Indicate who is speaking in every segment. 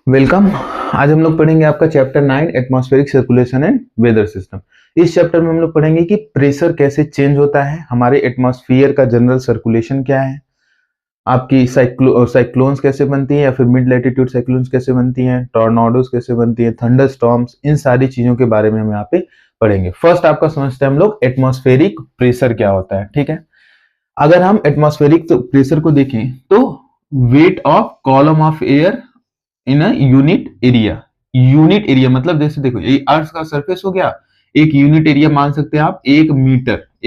Speaker 1: Welcome. आज हम लोग पढ़ेंगे आपका chapter 9 atmospheric circulation and weather system. इस चैप्टर में हम लोग पढ़ेंगे कि प्रेशर कैसे चेंज होता है, हमारे एटमॉस्फेयर का जनरल सर्कुलेशन क्या है, आपकी साइक्लोन्स कैसे बनती है या फिर मिड लैटिट्यूड साइक्लोन्स कैसे बनती हैं, टॉर्नाडोज कैसे बनती है, थंडर स्टॉर्म्स, इन सारी चीजों के बारे में हम यहाँ पे पढ़ेंगे। फर्स्ट आपका समझते हैं हम लोग एटमॉस्फेरिक प्रेशर क्या होता है। ठीक है, अगर हम एटमॉस्फेरिक प्रेशर को देखें तो weight of column of air in a unit area मतलब जैसे देखो ये अर्थ का सरफेस हो गया, एक यूनिट एरिया मान सकते हैं आप, 1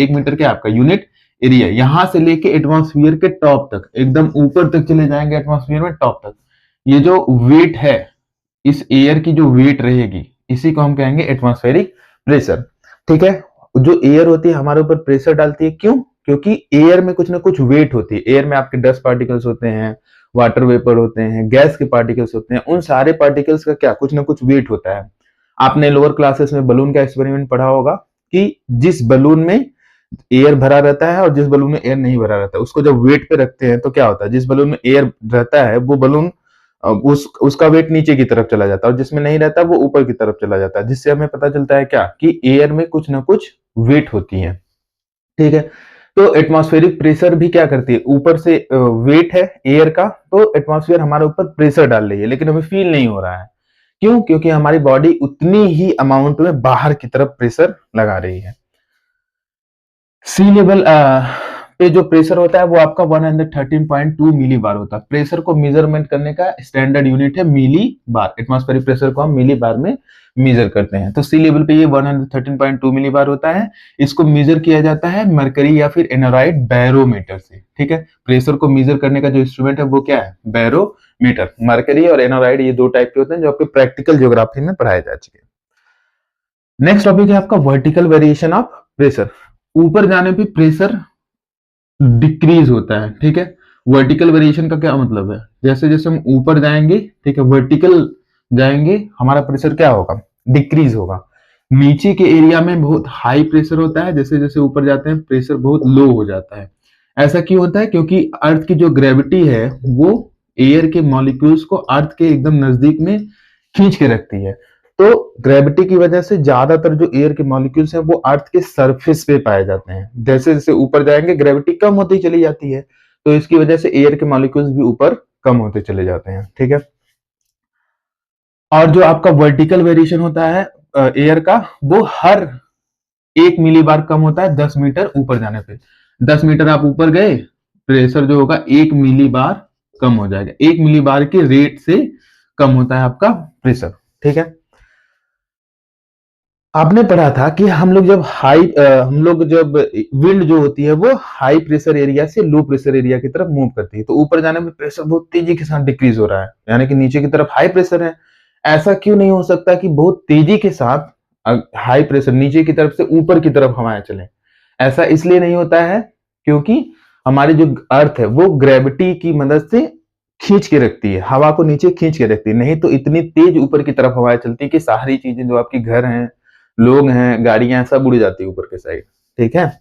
Speaker 1: मीटर क्या आपका यूनिट एरिया, यहां से लेके एटमॉस्फेयर के टॉप तक एकदम ऊपर तक चले जाएंगे, एटमॉस्फेयर में टॉप तक ये जो वेट है, इस एयर की जो वेट रहेगी इसी को हम कहेंगे एटमॉस्फेरिक प्रेशर। ठीक है, जो एयर होती है हमारे ऊपर प्रेशर डालती है, क्यों? क्योंकि एयर में कुछ ना कुछ वेट होती है। एयर में आपके डस्ट पार्टिकल्स होते हैं, वाटर वेपर होते हैं, गैस के पार्टिकल्स होते हैं, उन सारे पार्टिकल्स का क्या कुछ ना कुछ वेट होता है। आपने लोअर क्लासेस में बलून का एक्सपेरिमेंट पढ़ा होगा कि जिस बलून में एयर भरा रहता है और जिस बलून में एयर नहीं भरा रहता है, उसको जब वेट पे रखते हैं तो क्या होता है, जिस बलून में एयर रहता है वो बलून उसका वेट नीचे की तरफ चला जाता है और जिसमें नहीं रहता वो ऊपर की तरफ चला जाता है, जिससे हमें पता चलता है क्या कि एयर में कुछ ना कुछ वेट होती है। ठीक है, तो एटमॉस्फेरिक प्रेशर भी क्या करती है, ऊपर से वेट है एयर का, तो एटमॉस्फेयर हमारे ऊपर प्रेशर डाल रही है लेकिन हमें फील नहीं हो रहा है। क्यों? क्योंकि हमारी बॉडी उतनी ही अमाउंट में बाहर की तरफ प्रेशर लगा रही है। सी लेवल पे जो प्रेशर होता है वो आपका 113.2 मिली बार होता है। प्रेशर को मेजरमेंट करने का स्टैंडर्ड यूनिट है मिली बार। एटमॉस्फेरिक प्रेशर को हम मिली बार में मेजर करते हैं। तो सी लेवल पे ये 113.2 मिली बार होता है। इसको मेजर किया जाता है मरकरी या फिर एनोराइड बैरोमीटर से। ठीक है, प्रेशर को मेजर करने का जो इंस्ट्रूमेंट है वो क्या है, बैरोमीटर। मरकरी और एनोराइड ये दो टाइप के होते हैं जो आपके प्रैक्टिकल ज्योग्राफी में पढ़ाए जा चुके हैं। नेक्स्ट टॉपिक है आपका वर्टिकल वेरिएशन ऑफ प्रेशर। ऊपर जाने पे प्रेशर डिक्रीज होता है। ठीक है, वर्टिकल वेरिएशन का क्या मतलब है, जैसे जैसे हम ऊपर जाएंगे, ठीक है, वर्टिकल जाएंगे, हमारा प्रेशर क्या होगा, डिक्रीज होगा। नीचे के एरिया में बहुत हाई प्रेशर होता है, जैसे जैसे ऊपर जाते हैं प्रेशर बहुत लो हो जाता है। ऐसा क्यों होता है? क्योंकि अर्थ की जो ग्रेविटी है वो एयर के मॉलिक्यूल्स को अर्थ के एकदम नजदीक में खींच के रखती है। तो ग्रेविटी की वजह से ज्यादातर जो एयर के मॉलिक्यूल्स हैं वो अर्थ के सरफेस पे पाए जाते हैं। जैसे जैसे ऊपर जाएंगे ग्रेविटी कम होती चली जाती है, तो इसकी वजह से एयर के मॉलिक्यूल्स भी ऊपर कम होते चले जाते हैं। ठीक है, और जो आपका वर्टिकल वेरिएशन होता है एयर का, वो हर 1 मिली बार कम होता है 10 मीटर ऊपर जाने पे। 10 मीटर आप ऊपर गए, प्रेशर जो होगा 1 मिली बार कम हो जाएगा। 1 मिली बार के रेट से कम होता है आपका प्रेशर। ठीक है, आपने पढ़ा था कि हम लोग जब विंड जो होती है वो हाई प्रेशर एरिया से लो प्रेशर एरिया की तरफ मूव करती है, तो ऊपर जाने में प्रेशर बहुत तेजी के साथ डिक्रीज हो रहा है, यानी कि नीचे की तरफ हाई प्रेशर है। ऐसा क्यों नहीं हो सकता कि बहुत तेजी के साथ हाई प्रेशर नीचे की तरफ से ऊपर की तरफ हवाएं चले? ऐसा इसलिए नहीं होता है क्योंकि हमारी जो अर्थ है वो ग्रेविटी की मदद से खींच के रखती है, हवा को नीचे खींच के रखती है, नहीं तो इतनी तेज ऊपर की तरफ हवाएं चलती है कि सारी चीजें जो आपकी घर हैं, लोग हैं, गाड़ियां, सब उड़ जाती है ऊपर के साइड। ठीक है,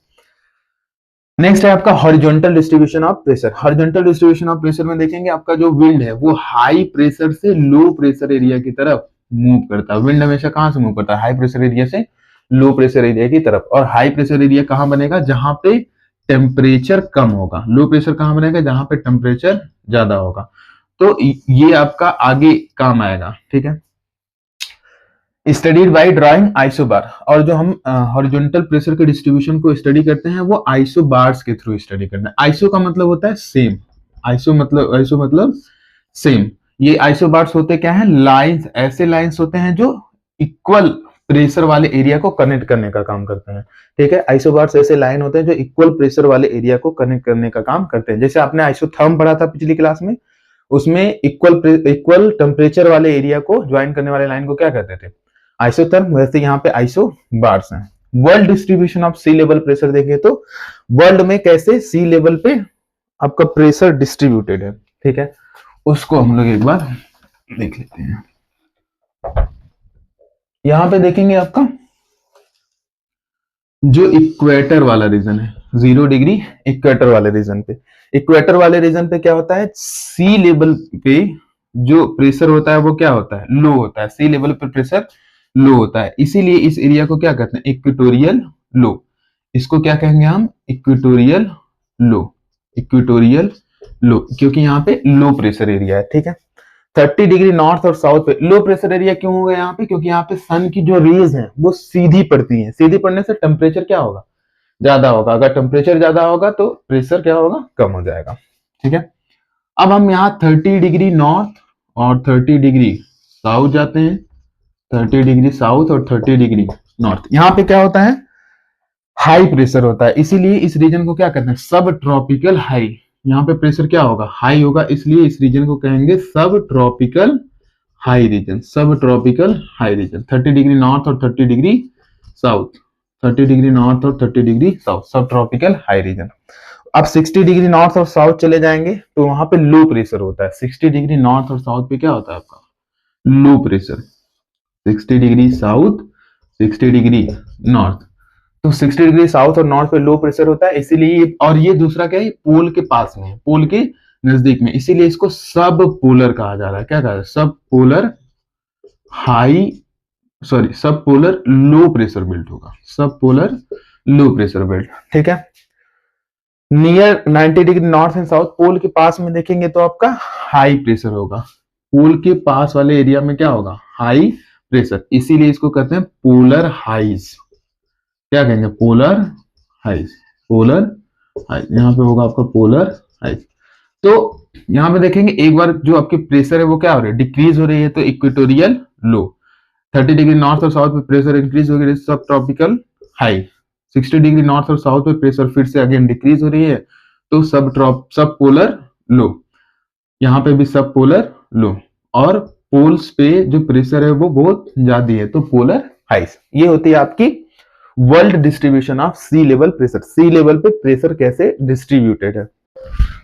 Speaker 1: नेक्स्ट है आपका horizontal distribution of pressure. Horizontal distribution of pressure में देखेंगे आपका जो विंड है वो हाई प्रेशर से लो प्रेशर एरिया की तरफ मूव करता है। विंड हमेशा कहां से मूव करता है, हाई प्रेशर एरिया से लो प्रेशर एरिया की तरफ। और हाई प्रेशर एरिया कहां बनेगा, जहां पे टेम्परेचर कम होगा। लो प्रेशर कहां बनेगा, जहां पे टेम्परेचर ज्यादा होगा। तो ये आपका आगे काम आएगा। ठीक है, स्टडीड बाय ड्राइंग आइसोबार। और जो हम हॉरिजॉन्टल प्रेशर के डिस्ट्रीब्यूशन को स्टडी करते हैं वो आइसोबार्स के थ्रू स्टडी करते हैं। आइसो का मतलब होता है सेम, आइसो मतलब सेम। ये आइसोबार्स होते क्या है, लाइंस, ऐसे लाइंस होते हैं जो इक्वल प्रेशर वाले एरिया को कनेक्ट करने का काम करते हैं। ठीक है, आइसोबार्स ऐसे लाइन होते हैं जो इक्वल प्रेशर वाले एरिया को कनेक्ट करने का काम करते हैं। जैसे आपने आइसोथर्म पढ़ा था पिछली क्लास में, उसमें इक्वल टेम्परेचर वाले एरिया को ज्वाइन करने वाले लाइन को क्या कहते थे, आइसोथर्म। वैसे यहाँ पे आइसो बार्स हैं। World distribution of sea level pressure देखें तो वर्ल्ड में कैसे सी लेवल पे आपका प्रेशर डिस्ट्रीब्यूटेड है। ठीक है, उसको हम लोग एक बार देख लेते हैं। यहां पे देखेंगे आपका जो इक्वेटर वाला रीजन है, 0 डिग्री इक्वेटर वाले रीजन पे, इक्वेटर वाले रीजन पे क्या होता है, सी लेवल पे जो प्रेशर होता है वो क्या होता है, लो होता है, सी लेवल पर प्रेशर लो होता है, इसीलिए इस एरिया को क्या कहते हैं, इक्वेटोरियल लो। इसको क्या कहेंगे हम, इक्वेटोरियल लो, इक्वेटोरियल लो, क्योंकि यहाँ पे लो प्रेशर एरिया है, ठीक है। 30 डिग्री नॉर्थ और साउथ पे लो प्रेशर एरिया क्यों होगा यहाँ पे, क्योंकि यहाँ पे सन की जो रेज है वो सीधी पड़ती है, सीधी पड़ने से टेम्परेचर क्या होगा, ज्यादा होगा, अगर टेम्परेचर ज्यादा होगा तो प्रेशर क्या होगा, कम हो जाएगा, ठीक है। अब हम यहाँ 30 डिग्री नॉर्थ और 30 डिग्री साउथ जाते हैं, 30 डिग्री साउथ और 30 डिग्री नॉर्थ। यहाँ पे क्या होता है, हाई प्रेशर होता है, इसीलिए इस रीजन को क्या कहते हैं, सब ट्रॉपिकल हाई। यहाँ पे प्रेशर क्या होगा, हाई होगा, इसलिए इस रीजन को कहेंगे सब ट्रॉपिकल हाई रीजन, सब tropical high region. 30 degree north और 30 डिग्री साउथ, 30 डिग्री नॉर्थ और 30 डिग्री साउथ, सब ट्रॉपिकल हाई रीजन। अब 60 डिग्री नॉर्थ और साउथ चले जाएंगे तो वहां पे लो प्रेशर होता है। 60 डिग्री नॉर्थ और साउथ पे क्या होता है आपका, low pressure. 60 degree south, 60 degree north, तो 60 डिग्री साउथ और नॉर्थ पे लो प्रेशर होता है, इसीलिए और ये दूसरा क्या है, पोल के पास में है, पोल के नजदीक में, इसीलिए इसको सब पोलर कहा जा रहा है। क्या कहा, subpolar high, sorry subpolar low pressure belt होगा, subpolar low pressure belt, ठीक है। Near 90 degree north and south, pole के पास में देखेंगे तो आपका हाई प्रेशर होगा, पोल के पास वाले एरिया में क्या होगा, हाई प्रेशर, इसीलिए इसको कहते हैं पोलर हाइज। क्या कहेंगे, पोलर हाइज, पोलर हाइज, यहाँ पे होगा आपका पोलर हाइज। तो यहाँ पे देखेंगे एक बार जो आपकी प्रेशर है वो क्या हो रही है, डिक्रीज हो रही है, तो इक्वेटोरियल लो। 30 डिग्री नॉर्थ और साउथ पे प्रेशर इंक्रीज हो गई, सब ट्रॉपिकल हाई। 60 डिग्री नॉर्थ और साउथ पे प्रेशर फिर से अगेन डिक्रीज हो रही है, तो सब पोलर लो, यहाँ पे भी सब पोलर लो, और पोल्स पे जो प्रेशर है वो बहुत ज्यादा है, तो पोलर हाइज। ये होती है आपकी world distribution of sea level pressure, sea level पे प्रेशर कैसे डिस्ट्रीब्यूटेड है।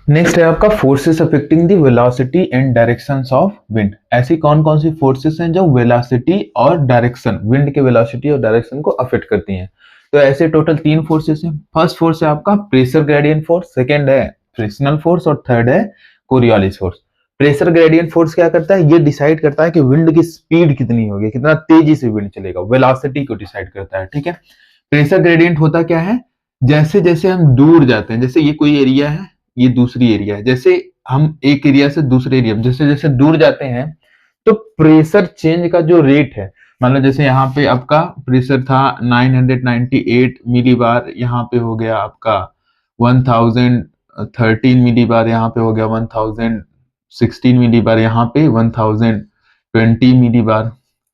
Speaker 1: नेक्स्ट है आपका forces affecting the velocity and directions of wind. ऐसी कौन कौन सी फोर्सेस हैं जो वेलोसिटी और डायरेक्शन, विंड के वेलोसिटी और डायरेक्शन को अफेक्ट करती हैं। तो ऐसे टोटल 3 फोर्सेस हैं। फर्स्ट फोर्स है आपका प्रेशर ग्रेडियंट फोर्स, सेकंड है फ्रिक्शनल फोर्स और थर्ड है Coriolis force. Pressure gradient force क्या करता है, ये डिसाइड करता है कि विंड की स्पीड कितनी होगी, कितना तेजी से विंड चलेगा, वेलोसिटी को डिसाइड करता है, ठीक है। प्रेशर ग्रेडियंट होता क्या है, जैसे जैसे हम दूर जाते हैं, जैसे ये कोई एरिया है, ये दूसरी एरिया है, जैसे हम एक एरिया से दूसरे एरिया में जैसे जैसे दूर जाते हैं तो प्रेशर चेंज का जो रेट है, मान लो जैसे यहाँ पे आपका प्रेशर था 998 मिलीबार, यहाँ पे हो गया आपका 1013 मिलीबार, यहाँ पे हो गया 1016 मिलीबार, यहाँ पे 1020 मिलीबार,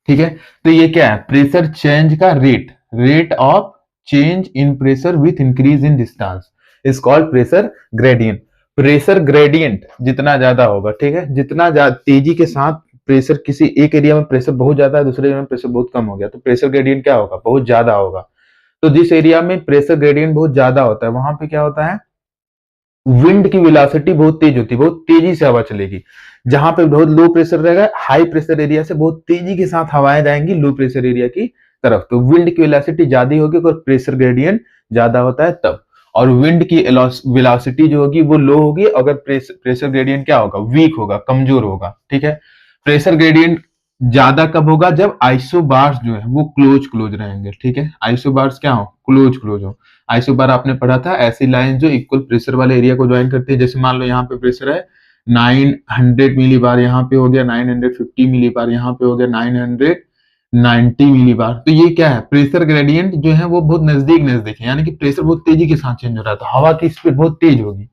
Speaker 1: ठीक है। तो ये क्या है, प्रेशर चेंज का rate, rate of change in pressure with increase in distance is called pressure gradient. Pressure gradient जितना ज्यादा होगा, ठीक है, जितना तेजी के साथ प्रेशर, किसी एक एरिया में प्रेशर बहुत ज्यादा है, दूसरे एरिया में प्रेशर बहुत कम हो गया, तो प्रेशर ग्रेडियंट क्या होगा, बहुत ज्यादा होगा। तो जिस एरिया में प्रेशर ग्रेडियंट बहुत ज्यादा होता है वहां पे क्या होता है, विंड की वेलोसिटी बहुत तेज होती है, बहुत तेजी से हवा चलेगी। जहां पे बहुत लो प्रेशर रहेगा, हाई प्रेशर एरिया से बहुत तेजी के साथ हवाएं जाएंगी लो प्रेशर एरिया की तरफ, तो विंड की वेलोसिटी ज्यादा होगी, और प्रेशर ग्रेडियंट ज्यादा होता है तब। और विंड की वेलोसिटी जो होगी वो लो होगी अगर प्रेशर ग्रेडियंट क्या होगा, वीक होगा, कमजोर होगा, ठीक है। प्रेशर ग्रेडियंट ज्यादा कब होगा, जब आइसोबार्स जो है वो क्लोज रहेंगे, ठीक है। आइसोबार्स क्या हो, क्लोज हो। आइसोबार आपने पढ़ा था, ऐसी लाइन जो इक्वल प्रेशर वाले एरिया को ज्वाइन करती है। जैसे मान लो यहाँ पे प्रेशर है 900 मिलीबार, यहाँ पे हो गया 950 मिलीबार, यहाँ पे हो गया 990 मिलीबार। तो ये क्या है, प्रेशर ग्रेडियंट जो है वो बहुत नजदीक है, यानी कि प्रेशर बहुत तेजी के साथ चेंज हो रहा है, तो हवा की स्पीड बहुत तेज होगी।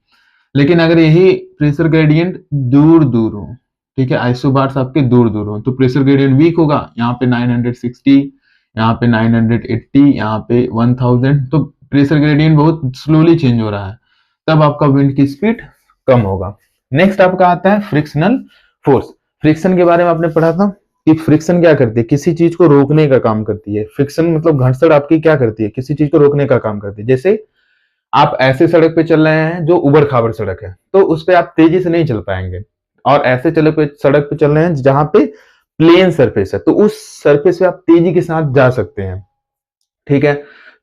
Speaker 1: लेकिन अगर यही प्रेशर ग्रेडियंट दूर हो, ठीक है, आइसोबार्स आपके दूर हो, तो प्रेशर ग्रेडियंट वीक होगा, यहाँ पे 960, यहाँ पे 980, यहाँ पे 1000, तो प्रेशर ग्रेडियंट बहुत स्लोली चेंज हो रहा है, तब आपका विंड की स्पीड कम होगा। नेक्स्ट आपका आता है फ्रिक्शनल फोर्स। फ्रिक्शन के बारे में आपने पढ़ा था कि फ्रिक्शन क्या करती है, किसी चीज को रोकने का काम करती है। फ्रिक्शन मतलब घर्षण आपकी क्या करती है, किसी चीज को रोकने का काम करती है। जैसे आप ऐसे सड़क पे चल रहे हैं जो उबड़ खाबड़ सड़क है, तो उस पे आप तेजी से नहीं चल पाएंगे, और ऐसे सड़क पे चल रहे हैं जहां पे प्लेन सरफेस है, तो उस सरफेस पे आप तेजी के साथ जा सकते हैं, ठीक है।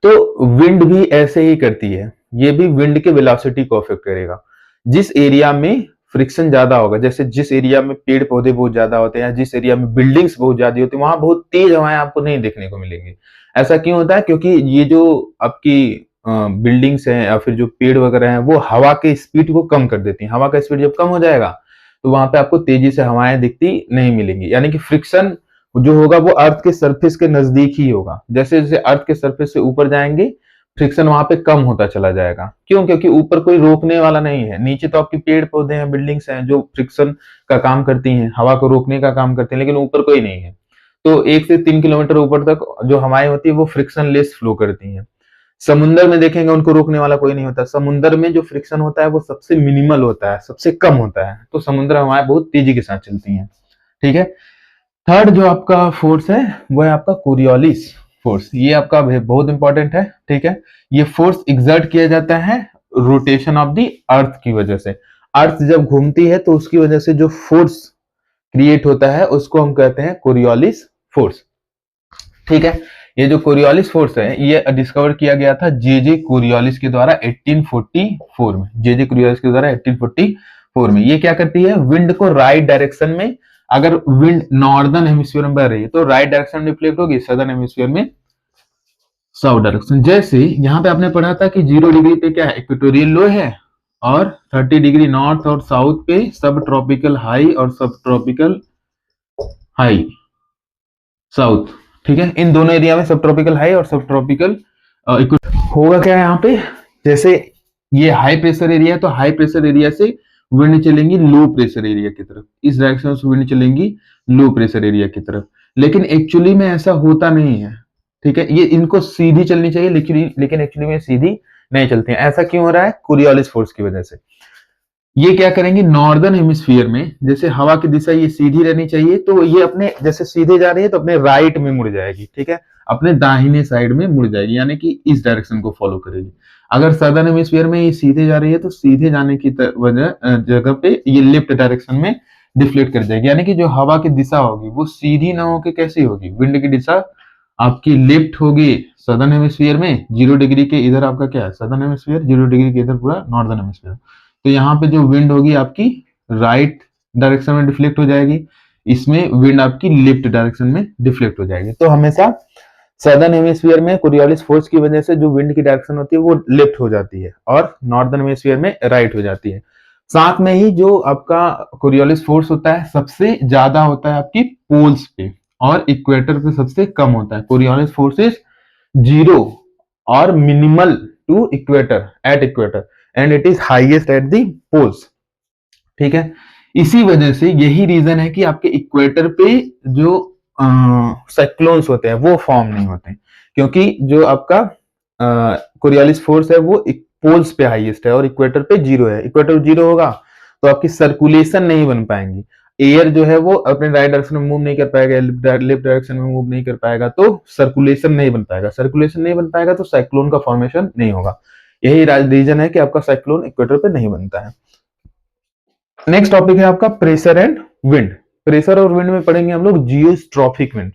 Speaker 1: तो विंड भी ऐसे ही करती है, ये भी विंड के वेलोसिटी को अफेक्ट करेगा। जिस एरिया में फ्रिक्शन ज्यादा होगा, जैसे जिस एरिया में पेड़ पौधे बहुत ज्यादा होते हैं या जिस एरिया में बिल्डिंग्स बहुत ज्यादा होती है वहां बहुत तेज हवाएं आपको नहीं देखने को मिलेंगी। ऐसा क्यों होता है? क्योंकि ये जो आपकी बिल्डिंग्स हैं या फिर जो पेड़ वगैरह हैं वो हवा के स्पीड को कम कर देती हैं। हवा का स्पीड जब कम हो जाएगा तो वहां पे आपको तेजी से हवाएं दिखती नहीं मिलेंगी, यानी कि फ्रिक्शन जो होगा वो अर्थ के सरफेस के नजदीक ही होगा। जैसे जैसे अर्थ के सरफेस से ऊपर जाएंगे फ्रिक्शन वहां पे कम होता चला जाएगा। क्यों? क्योंकि ऊपर कोई रोकने वाला नहीं है, नीचे तो आपके पेड़ पौधे हैं, बिल्डिंग्स हैं जो फ्रिक्शन का काम करती हैं, हवा को रोकने का काम करती हैं, लेकिन ऊपर कोई नहीं है। तो 1 से 3 किलोमीटर ऊपर तक जो हवाएं होती है वो फ्रिक्शन लेस फ्लो करती हैं। समुंदर में देखेंगे उनको रोकने वाला कोई नहीं होता। समुंदर में जो फ्रिक्शन होता है वो सबसे मिनिमल होता है, सबसे कम होता है। तो समुद्र हवाएं बहुत तेजी के साथ चलती हैं। ठीक है। थर्ड जो आपका फोर्स है वो है आपका कोरियोलिस फोर्स। ये आपका बहुत इंपॉर्टेंट है। ठीक है। ये फोर्स एग्जर्ट किया जाता है रोटेशन ऑफ द अर्थ की वजह से। अर्थ जब घूमती है तो उसकी वजह से जो फोर्स क्रिएट होता है उसको हम कहते हैं कोरियोलिस फोर्स। ठीक है। ये जो कोरियोलिस फोर्स है ये डिस्कवर किया गया था जे कोरियोलिस के द्वारा 1844 में। जे कोरियोलिस के द्वारा 1844 में। ये क्या करती है? विंड को राइट डायरेक्शन में, अगर विंड नॉर्दर्न हेमिस्फीयर में बह रही है तो राइट डायरेक्शन में रिफ्लेक्ट होगी, सदर्न हेमिस्फीयर में साउथ डायरेक्शन। जैसे यहां पे आपने पढ़ा था कि 0 डिग्री पे क्या है? इक्वेटोरियल लो है, और 30 डिग्री नॉर्थ और साउथ पे सब ट्रॉपिकल हाई और सब ट्रॉपिकल हाई साउथ। ठीक है। इन दोनों एरिया में सब ट्रॉपिकल हाई और सब ट्रॉपिकल होगा क्या यहाँ पे? जैसे ये हाई प्रेशर एरिया है तो हाई प्रेशर एरिया से विंड चलेंगी लो प्रेशर एरिया की तरफ, इस डायरेक्शन से विंड चलेंगी लो प्रेशर एरिया की तरफ। लेकिन एक्चुअली में ऐसा होता नहीं है। ठीक है। ये इनको सीधी चलनी चाहिए लेकिन एक्चुअली में सीधी नहीं चलती है। ऐसा क्यों हो रहा है? कोरियोलिस फोर्स की वजह से। ये क्या करेंगे? नॉर्दर्न हेमिस्फीयर में जैसे हवा की दिशा ये सीधी रहनी चाहिए तो ये अपने जैसे सीधे जा रही है तो अपने राइट में मुड़ जाएगी। ठीक है। अपने दाहिने साइड में मुड़ जाएगी, यानी कि इस डायरेक्शन को फॉलो करेगी। अगर सदर्न हेमिस्फीयर में ये सीधे जा रही है तो सीधे जाने की वजह जगह पे ये लेफ्ट डायरेक्शन में डिफ्लेक्ट कर जाएगी, यानी कि जो हवा की दिशा होगी वो सीधी ना होकर कैसी होगी? विंड की दिशा आपकी लेफ्ट होगी सदर्न हेमिस्फीयर में, 0 डिग्री के इधर आपका क्या है? सदर्न हेमिस्फीयर, 0 डिग्री के इधर पूरा नॉर्दर्न हेमिस्फीयर। तो यहाँ पे जो विंड होगी आपकी राइट डायरेक्शन में डिफ्लेक्ट हो जाएगी, इसमें विंड आपकी लेफ्ट डायरेक्शन में डिफ्लेक्ट हो जाएगी। तो हमेशा सदर्न हेमिस्फीयर में कोरियोलिस फोर्स की वजह से जो विंड की डायरेक्शन होती है वो लेफ्ट हो जाती है और नॉर्दर्न हेमिस्फीयर में राइट हो जाती है। साथ में ही जो आपका कोरियोलिस फोर्स होता है सबसे ज्यादा होता है आपकी पोल्स पे और इक्वेटर पे सबसे कम होता है। कोरियोलिस फोर्स इज 0 और minimal to equator, at equator, and it is highest at the poles. ठीक है। इसी वजह से यही रीजन है कि आपके इक्वेटर पे जो साइक्लोन्स होते हैं वो फॉर्म नहीं होते, क्योंकि जो आपका कोरियोलिस फोर्स है वो पोल्स पे हाईएस्ट है और इक्वेटर पे 0 है। इक्वेटर 0 होगा तो आपकी सर्कुलेशन नहीं बन पाएंगी, एयर जो है वो अपने राइट डायरेक्शन में मूव नहीं कर पाएगा, लेफ्ट डायरेक्शन में मूव नहीं कर पाएगा, तो सर्कुलेशन नहीं बन पाएगा। सर्कुलेशन नहीं बन पाएगा तो साइक्लोन का फॉर्मेशन नहीं होगा। यही रीजन है कि आपका साइक्लोन इक्वेटर पे नहीं बनता है। नेक्स्ट टॉपिक है आपका प्रेशर एंड विंड। प्रेशर और विंड में पढ़ेंगे हम लोग जियोस्ट्रॉफिक विंड।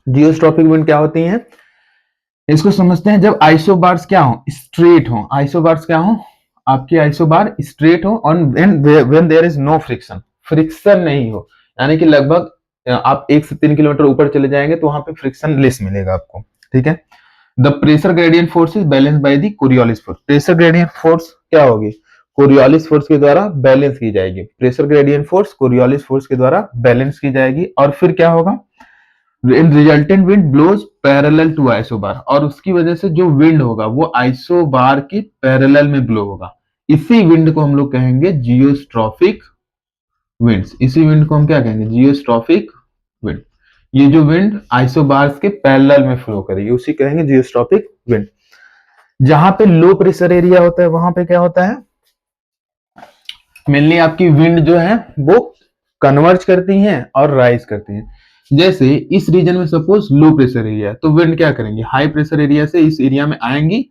Speaker 1: जियोस्ट्रॉफिक विंड क्या होती है इसको समझते हैं। जब आइसोबार्स क्या हो? स्ट्रेट हो। आइसोबार्स क्या हो? आपकी आइसोबार स्ट्रेट हो और when there is no friction, friction नहीं हो, यानी कि लगभग आप 1 से 3 किलोमीटर ऊपर चले जाएंगे तो वहां पे फ्रिक्शन लेस मिलेगा आपको। ठीक है। The pressure gradient force is balance by the Coriolis force. Pressure gradient force क्या होगी? कोरियोलिस फोर्स के द्वारा बैलेंस की जाएगी। Pressure gradient force Coriolis force के द्वारा बैलेंस की जाएगी और फिर क्या होगा? Resultant wind blows parallel to isobar, और उसकी वजह से जो विंड होगा वो आइसोबार के पैरेलल में ब्लो होगा। इसी विंड को हम लोग कहेंगे जियोस्ट्रॉफिक विंड्स। इसी विंड को हम क्या कहेंगे? Geostrophic wind. ये जो विंड आइसोबार्स के पैरेलल में फ्लो करेगी उसी कहेंगे जियोस्ट्रॉफिक विंड। जहां पे लो प्रेशर एरिया होता है वहां पे क्या होता है? मेनली आपकी विंड जो है वो कन्वर्ज करती हैं और राइज करती हैं। जैसे इस रीजन में सपोज लो प्रेशर एरिया है तो विंड क्या करेंगे? हाई प्रेशर एरिया से इस एरिया में आएंगी,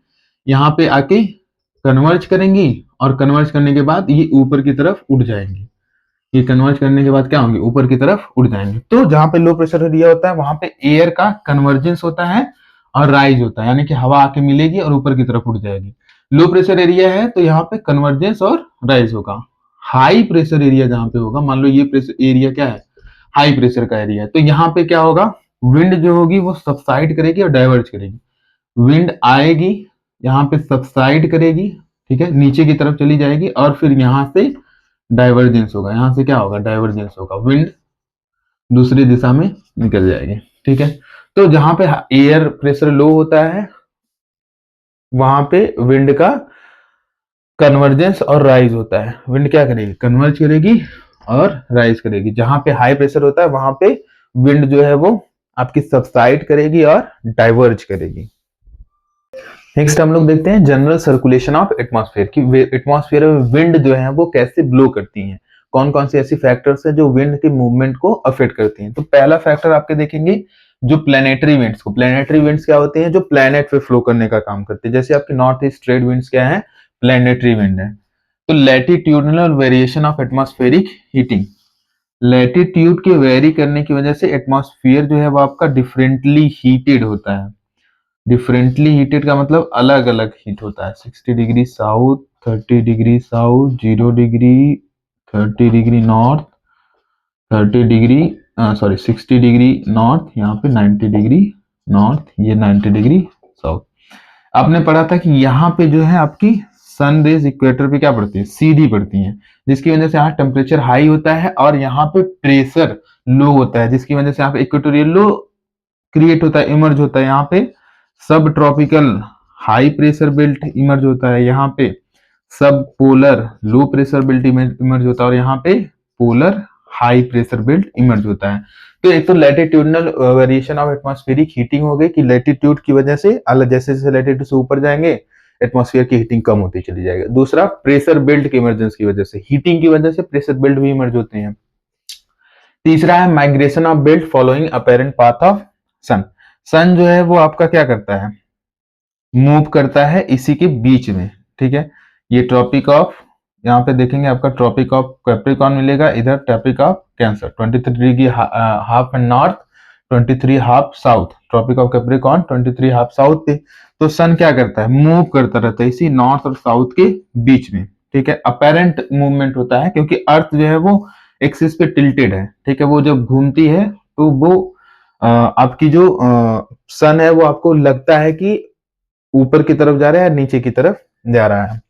Speaker 1: यहाँ पे आके कन्वर्ज करेंगी और कन्वर्ज करने के बाद ये ऊपर की तरफ उड़ जाएंगी। ये कन्वर्ज करने के बाद क्या होंगे? ऊपर की तरफ उड़ जाएंगे। तो जहां पे लो प्रेशर एरिया होता है वहां पे एयर का कन्वर्जेंस होता है और राइज होता है, यानी कि हवा आके मिलेगी और ऊपर की तरफ उड़ जाएगी। लो प्रेशर एरिया है तो यहाँ पे कन्वर्जेंस और राइज होगा। हाई प्रेशर एरिया जहां पे होगा, मान लो ये प्रेशर एरिया क्या है, हाई प्रेशर का एरिया है, तो यहाँ पे क्या होगा, विंड जो होगी वो सबसाइड करेगी और डाइवर्ज करेगी। विंड आएगी, यहाँ पे सबसाइड करेगी, ठीक है, नीचे की तरफ चली जाएगी और फिर यहाँ से डाइवर्जेंस होगा, यहाँ से क्या होगा, डाइवर्जेंस होगा, विंड दूसरी दिशा में निकल जाएगी, ठीक है। तो जहां पे एयर प्रेशर लो होता है वहां पे विंड का कन्वर्जेंस और राइज होता है, विंड क्या करेगी, कन्वर्ज करेगी और राइज करेगी। जहां पे हाई प्रेशर होता है वहां पे विंड जो है वो आपकी सबसाइड करेगी और डाइवर्ज करेगी। नेक्स्ट हम लोग देखते हैं जनरल सर्कुलेशन ऑफ एटमॉस्फेयर की एटमॉस्फेयर में विंड जो है वो कैसे ब्लो करती हैं, कौन कौन सी ऐसी फैक्टर्स हैं जो विंड के मूवमेंट को अफेक्ट करती हैं। तो पहला फैक्टर आपके देखेंगे जो प्लेनेटरी विंड्स को, प्लेनेटरी विंड्स क्या होते हैं, जो प्लेनेट पे फ्लो करने का काम करते हैं। जैसे आपके नॉर्थ ईस्ट ट्रेड विंड्स क्या है, प्लेनेटरी विंड है। तो latitudinal variation of atmospheric heating, latitude के वेरी करने की वजह से एटमॉस्फेयर जो है वो आपका डिफरेंटली हीटेड होता है। डिफरेंटली हीटेड का मतलब अलग अलग हीट होता है, 60 degree south, 30 degree south, 0 degree, 30 degree north, 30 degree sorry 60 degree north, यहाँ पे 90 डिग्री नॉर्थ, ये 90 डिग्री साउथ। आपने पढ़ा था कि यहाँ पे जो है आपकी सन रेज इक्वेटर पे क्या पड़ती है, सीधी पड़ती हैं, जिसकी वजह से यहाँ टेम्परेचर हाई होता है और यहाँ पे प्रेशर लो होता है, जिसकी वजह से यहाँ पे इक्वेटोरियल लो क्रिएट होता है, इमर्ज होता है। यहाँ पे सब tropical high pressure belt emerge होता है, यहाँ पे सब polar low pressure belt emerge होता है और यहाँ पे polar high pressure belt emerge होता है। तो एक तो latitudinal variation of atmospheric heating हो गई कि लैटिट्यूड की वजह से अलग, जैसे जैसे लैटिट्यूड से ऊपर जाएंगे एटमॉस्फेयर की हीटिंग कम होती चली जाएगी। दूसरा प्रेशर बेल्ट के इमर्जेंस की वजह से, हीटिंग की वजह से प्रेशर बेल्ट भी इमर्ज होते हैं। तीसरा है migration of belt following apparent path of sun, sun जो है वो आपका क्या करता है, मूव करता है इसी के बीच में, ठीक है। ये ट्रॉपिक ऑफ, यहाँ पे देखेंगे आपका ट्रॉपिक ऑफ कैप्रिकॉर्न मिलेगा, इधर Tropic of Cancer, 23 degree half and north, 23 half south, Tropic of Capricorn 23 half south पे। तो सन क्या करता है, मूव करता रहता है इसी नॉर्थ और साउथ के बीच में, ठीक है। अपेरेंट मूवमेंट होता है क्योंकि अर्थ जो है वो एक्सिस पे टिल्टेड है, ठीक है, वो जब घूमती है तो वो आपकी जो सन है वो आपको लगता है कि ऊपर की तरफ जा रहा है, नीचे की तरफ जा रहा है।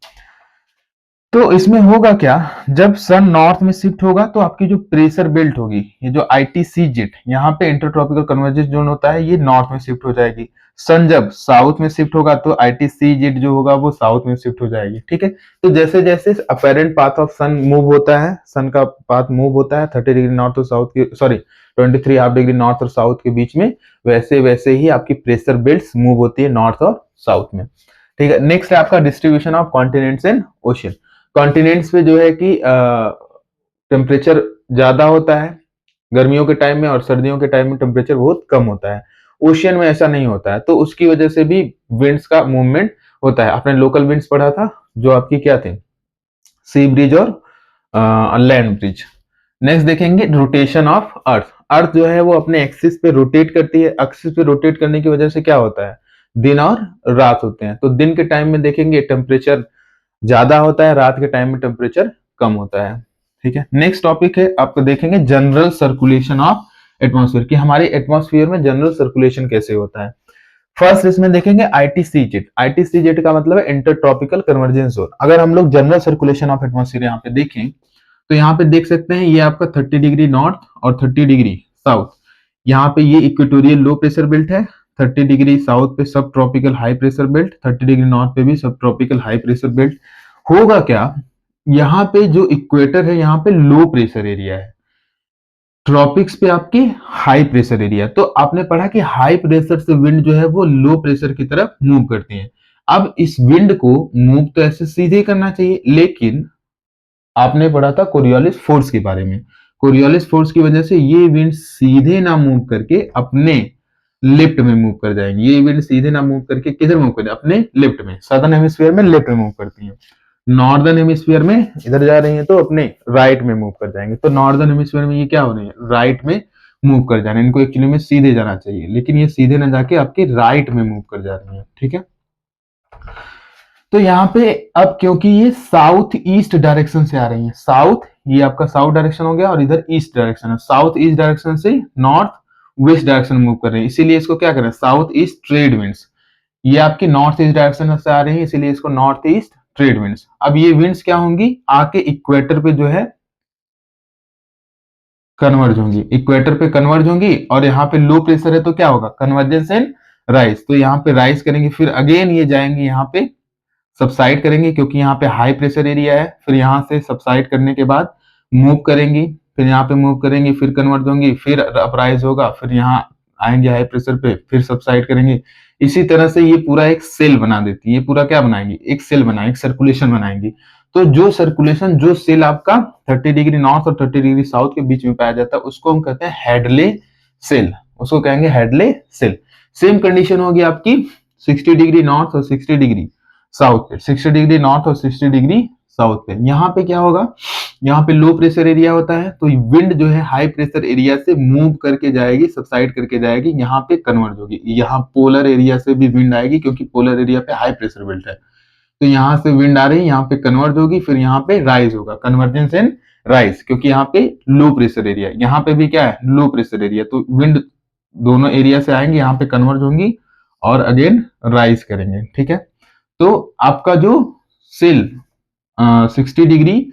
Speaker 1: तो इसमें होगा क्या, जब सन नॉर्थ में शिफ्ट होगा तो आपकी जो प्रेशर बेल्ट होगी, ये जो ITC-JET, यहाँ पे इंटरट्रॉपिकल कन्वर्जेंस जोन होता है, ये नॉर्थ में शिफ्ट हो जाएगी। सन जब साउथ में शिफ्ट होगा तो ITC-JET जो होगा वो साउथ में शिफ्ट हो जाएगी, ठीक है। तो जैसे जैसे apparent path of sun move होता है, सन का पाथ मूव होता है 30 डिग्री नॉर्थ और साउथ के, सॉरी 23 हाफ डिग्री नॉर्थ और साउथ के बीच में, वैसे वैसे ही आपकी प्रेशर बेल्ट मूव होती है नॉर्थ और साउथ में, ठीक है। नेक्स्ट है आपका distribution of continents and ocean. Continents पे जो है कि टेम्परेचर ज्यादा होता है गर्मियों के टाइम में और सर्दियों के टाइम में टेम्परेचर बहुत कम होता है। ओशियन में ऐसा नहीं होता है, तो उसकी वजह से भी विंड्स का मूवमेंट होता है। आपने लोकल विंड्स पढ़ा था जो आपकी क्या थे, सी ब्रिज और लैंड ब्रिज। नेक्स्ट देखेंगे रोटेशन ऑफ अर्थ, अर्थ जो है वो अपने एक्सिस पे रोटेट करती है, एक्सिस पे रोटेट करने की वजह से क्या होता है, दिन और रात होते हैं। तो दिन के टाइम में देखेंगे टेम्परेचर ज्यादा होता है, रात के टाइम में टेम्परेचर कम होता है, ठीक है। नेक्स्ट टॉपिक है आपको देखेंगे जनरल सर्कुलेशन ऑफ एटमॉस्फेयर की, हमारे एटमॉस्फेयर में जनरल सर्कुलेशन कैसे होता है। फर्स्ट इसमें देखेंगे ITC-JET, ITC-JET का मतलब है इंटरट्रॉपिकल कन्वर्जेंस जोन। अगर हम लोग जनरल सर्कुलेशन ऑफ एटमॉस्फेयर यहाँ पे देखें तो यहाँ पे देख सकते हैं ये आपका 30 डिग्री नॉर्थ और 30 डिग्री साउथ, यहाँ पे ये इक्वेटोरियल लो प्रेशर बेल्ट है, 30 डिग्री साउथ पे सब tropical high pressure belt, 30 degree north पे भी सब ट्रॉपिकल हाई प्रेशर बेल्ट। होगा क्या, यहाँ पे जो इक्वेटर है यहाँ पे लो प्रेशर एरिया है, ट्रॉपिक्स पे आपके हाई प्रेशर एरिया। तो आपने पढ़ा कि हाई प्रेशर से विंड जो है वो लो प्रेशर की तरफ मूव करती है। अब इस विंड को मूव तो ऐसे सीधे करना चाहिए, लेकिन आपने पढ़ा था कोरियोलिस फोर्स के बारे में, कोरियोलिस फोर्स की वजह से ये विंड सीधे ना मूव करके अपने लेफ्ट में मूव कर जाएंगे, ये विंड सीधे ना मूव करके किधर मूव करें, अपने लेफ्ट में, सदर्न हेमिस्फीयर में लेफ्ट में मूव करती है, नॉर्दर्न हेमिस्फीयर में इधर जा रही है तो अपने राइट में मूव कर जाएंगे। तो नॉर्दर्न हेमिस्फीयर में ये क्या हो रही है, राइट में मूव कर जा रहे हैं, इनको एक्चुअली में सीधे जाना चाहिए लेकिन ये सीधे ना जाके आपके राइट में मूव कर जा रही है, ठीक है। तो यहाँ पे अब क्योंकि ये साउथ ईस्ट डायरेक्शन से आ रही है, साउथ, ये आपका साउथ डायरेक्शन हो गया और इधर ईस्ट डायरेक्शन है, साउथ ईस्ट डायरेक्शन से नॉर्थ वेस्ट डायरेक्शन मूव कर रही है, इसीलिए इसको क्या करें, साउथ ईस्ट ट्रेड विंड्स। ये आपकी नॉर्थ ईस्ट डायरेक्शन से आ रही है, इसीलिए इसको नॉर्थ ईस्ट ट्रेड विंड्स। अब ये विंड्स क्या होंगी, आके इक्वेटर पे जो है कन्वर्ज होंगी, इक्वेटर पे कन्वर्ज होंगी, और यहाँ पे लो प्रेशर है तो क्या होगा, कन्वर्जेंस एंड राइज, तो यहाँ पे राइज करेंगे, फिर अगेन ये जाएंगे यहाँ पे सबसाइड करेंगे, क्योंकि यहाँ पे हाई प्रेशर एरिया है, फिर यहाँ से सबसाइड करने के बाद मूव करेंगी, फिर यहाँ पे मूव करेंगी, फिर कन्वर्ट होंगी, फिर अपराइज होगा, फिर यहाँ आएंगे हाई प्रेशर पे, फिर सबसाइड करेंगे। इसी तरह से ये पूरा एक सेल बना देती है, ये पूरा क्या बनाएंगे, एक सेल बनाएंगे, एक सर्कुलेशन बनाएंगे। तो जो सर्कुलेशन, जो सेल आपका 30 डिग्री नॉर्थ और 30 डिग्री साउथ के बीच में पाया जाता है, उसको हम कहते हैं हेडले सेल, उसको कहेंगे हेडले सेल। सेम कंडीशन होगी आपकी 60 डिग्री नॉर्थ और 60 डिग्री साउथ पे, 60 डिग्री नॉर्थ और 60 डिग्री साउथ पे। यहाँ पे क्या होगा, यहाँ पे लो प्रेशर एरिया होता है, तो विंड जो है हाई प्रेशर एरिया से मूव करके जाएगी, सबसाइड करके जाएगी, यहाँ पे कन्वर्ज होगी। यहाँ पोलर एरिया से भी विंड आएगी, क्योंकि पोलर एरिया पे हाई प्रेशर बेल्ट है, तो यहाँ से विंड आ रही है, यहाँ पे कन्वर्ज होगी, फिर यहाँ पे राइज होगा, कन्वर्जेंस एंड राइज, क्योंकि यहाँ पे लो प्रेशर एरिया, यहाँ पे भी क्या है, लो प्रेशर एरिया, तो विंड दोनों एरिया से आएंगे, यहाँ पे कन्वर्ज होंगी और अगेन राइज करेंगे, ठीक है। तो आपका जो सेल 60 डिग्री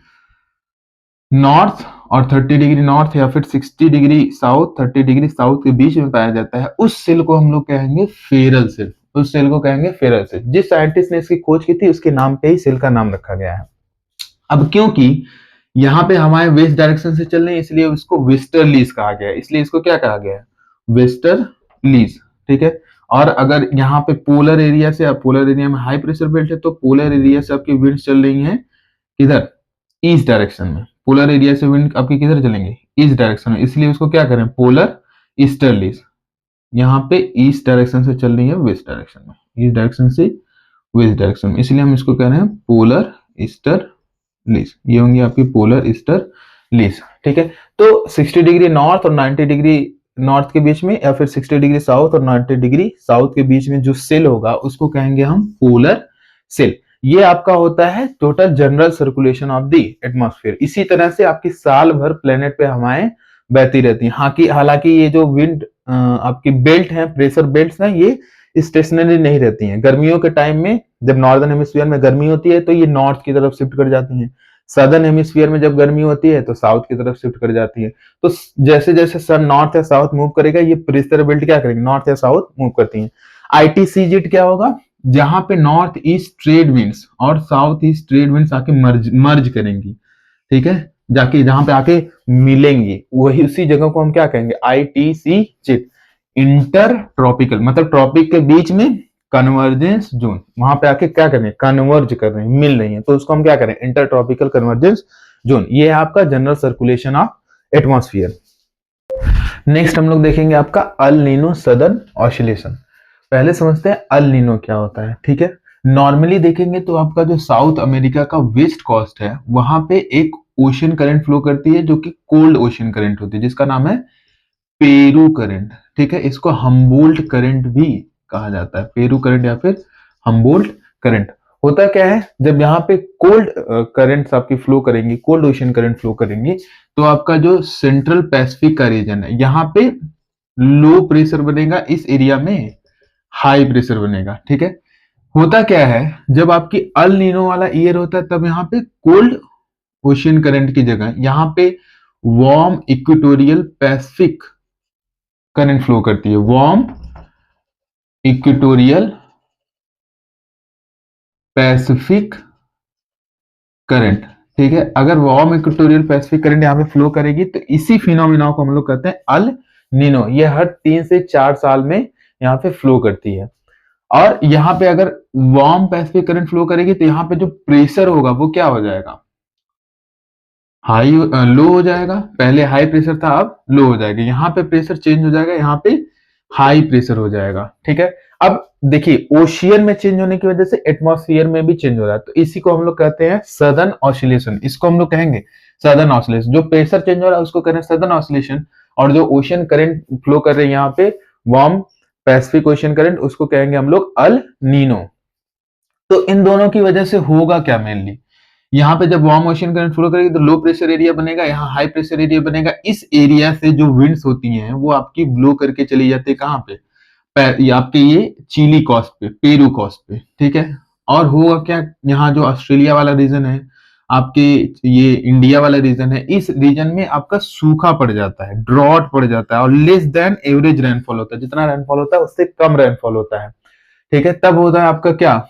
Speaker 1: नॉर्थ और 30 डिग्री नॉर्थ या फिर 60 डिग्री साउथ 30 डिग्री साउथ के बीच में पाया जाता है, उस सेल को हम लोग कहेंगे फेरल सेल, उस सेल को कहेंगे फेरल सेल। जिस साइंटिस्ट ने इसकी खोज की थी उसके नाम पे ही सेल का नाम रखा गया है। अब क्योंकि यहाँ पे हमारे वेस्ट डायरेक्शन से चल रहे हैं, इसलिए उसको वेस्टर्लीज कहा गया है, इसलिए इसको क्या कहा गया है, वेस्टर्लीज, ठीक है। और अगर यहाँ पे पोलर एरिया से, पोलर एरिया में हाई प्रेशर बेल्ट है, तो पोलर एरिया से आपकी विंड चल रही है किधर, ईस्ट डायरेक्शन में, पोलर एरिया से विंड आपकी किधर चलेंगे, ईस्ट डायरेक्शन में, इसलिए उसको क्या करें, पोलर ईस्टर्लीज। यहाँ पे ईस्ट डायरेक्शन से चल रही है वेस्ट डायरेक्शन में, ईस्ट डायरेक्शन से वेस्ट डायरेक्शन में, इसलिए हम इसको कह रहे हैं पोलर ईस्टर्लीज। ये होंगी आपकी पोलर ईस्टर्लीज, ठीक है। तो 60 डिग्री नॉर्थ और 90 डिग्री नॉर्थ के बीच में, या फिर 60 डिग्री साउथ और 90 डिग्री साउथ के बीच में जो सेल होगा उसको कहेंगे हम पोलर सेल। ये आपका होता है total general circulation of the atmosphere. इसी तरह से आपकी साल भर प्लेनेट पे हवाएं बहती रहती हैं। हालांकि ये जो विंड आपकी बेल्ट है, प्रेशर बेल्ट है, ये स्टेशनरी नहीं रहती हैं। गर्मियों के टाइम में जब नॉर्दर्न हेमिस्फीयर में गर्मी होती है तो ये नॉर्थ की तरफ शिफ्ट कर जाती हैं, सदर्न हेमिस्फीयर में जब गर्मी होती है तो साउथ की तरफ शिफ्ट कर जाती है। तो जैसे जैसे सन नॉर्थ या साउथ मूव करेगा, ये प्रेशर बेल्ट क्या करेंगे, नॉर्थ या साउथ मूव करती हैं। आईटीसीजेट क्या होगा, जहां पे नॉर्थ ईस्ट ट्रेड विंड्स और साउथ ईस्ट ट्रेड विंड्स आके मर्ज करेंगी, ठीक है, जाके जहां पे आके मिलेंगी, वही उसी जगह को हम क्या कहेंगे, आईटीसीजेट, इंटर ट्रॉपिकल, मतलब ट्रॉपिक के बीच में कन्वर्जेंस जोन, वहां पे आके क्या कर रहे हैं, कन्वर्ज कर रहे हैं, मिल रही है, तो उसको हम क्या करें, इंटर ट्रॉपिकल कन्वर्जेंस जोन। ये है आपका general circulation of atmosphere. Next हम लोग देखेंगे आपका अल नीनो सदर्न ऑसिलेशन। पहले समझते हैं अल नीनो क्या होता है, ठीक है। नॉर्मली देखेंगे तो आपका जो साउथ अमेरिका का वेस्ट कोस्ट है, वहां पे एक ओशन करंट फ्लो करती है जो कि कोल्ड ओशन करंट होती है, जिसका नाम है पेरू करंट, ठीक है। इसको हम्बोल्ट करंट भी कहा जाता है, पेरू करंट या फिर हम्बोल्ट करंट। होता क्या है, जब यहाँ पे कोल्ड करंट्स आपकी फ्लो करेंगी, कोल्ड ओशन करंट फ्लो करेंगी, तो आपका जो सेंट्रल पैसिफिक का रीजन है, यहाँ पे लो प्रेशर बनेगा, इस एरिया में हाई प्रेशर बनेगा, ठीक है। होता क्या है, जब आपकी अल नीनो वाला ईयर होता है, तब यहाँ पे कोल्ड ओशन करंट की जगह यहाँ पे warm equatorial Pacific current flow करती है, वार्म इक्वेटोरियल पैसिफिक करंट, ठीक है। अगर वार्म इक्वेटोरियल पैसिफिक करंट यहाँ पे फ्लो करेगी तो इसी फिनोमिना को हम लोग कहते हैं अल नीनो। ये हर 3 से 4 साल में यहाँ पे फ्लो करती है। और यहाँ पे अगर वार्म पैसिफिक करंट फ्लो करेगी तो यहाँ पे जो प्रेशर होगा वो क्या हो जाएगा, हाई लो हो जाएगा। पहले हाई प्रेशर था, अब लो हो जाएगा। यहाँ पे प्रेशर चेंज हो जाएगा, यहाँ पे हाई प्रेशर हो जाएगा, ठीक है। अब देखिए, ओशियन में चेंज होने की वजह से एटमॉस्फेयर में भी चेंज हो रहा है, तो इसी को हम लोग कहते हैं सदर्न ऑसिलेशन। इसको हम लोग कहेंगे सदर्न ऑसिलेशन। जो प्रेशर चेंज हो रहा है उसको कह रहे हैं सदर्न ऑसिलेशन, और जो ओशियन करंट फ्लो कर रहे हैं यहाँ पे वार्म पैसिफिक ओशियन करंट, उसको कहेंगे हम लोग अल नीनो। तो इन दोनों की वजह से होगा क्या मेनली, यहाँ पे जब वार्म ओशन करंट फ्लो करेगी तो लो प्रेशर एरिया बनेगा, यहाँ हाई प्रेशर एरिया बनेगा। इस एरिया से जो विंड्स होती हैं वो आपकी ब्लो करके चली जाती है कहाँ पे, ये आपके ये चिली कोस्ट पे, पेरू कोस्ट पे, ठीक है। और होगा क्या, यहाँ जो ऑस्ट्रेलिया वाला रीजन है, आपके ये इंडिया वाला रीजन है, इस रीजन में आपका सूखा पड़ जाता है, ड्रॉट पड़ जाता है, और लेस देन एवरेज रेनफॉल होता है, जितना रेनफॉल होता है उससे कम रेनफॉल होता है, ठीक है। तब होता है आपका क्या,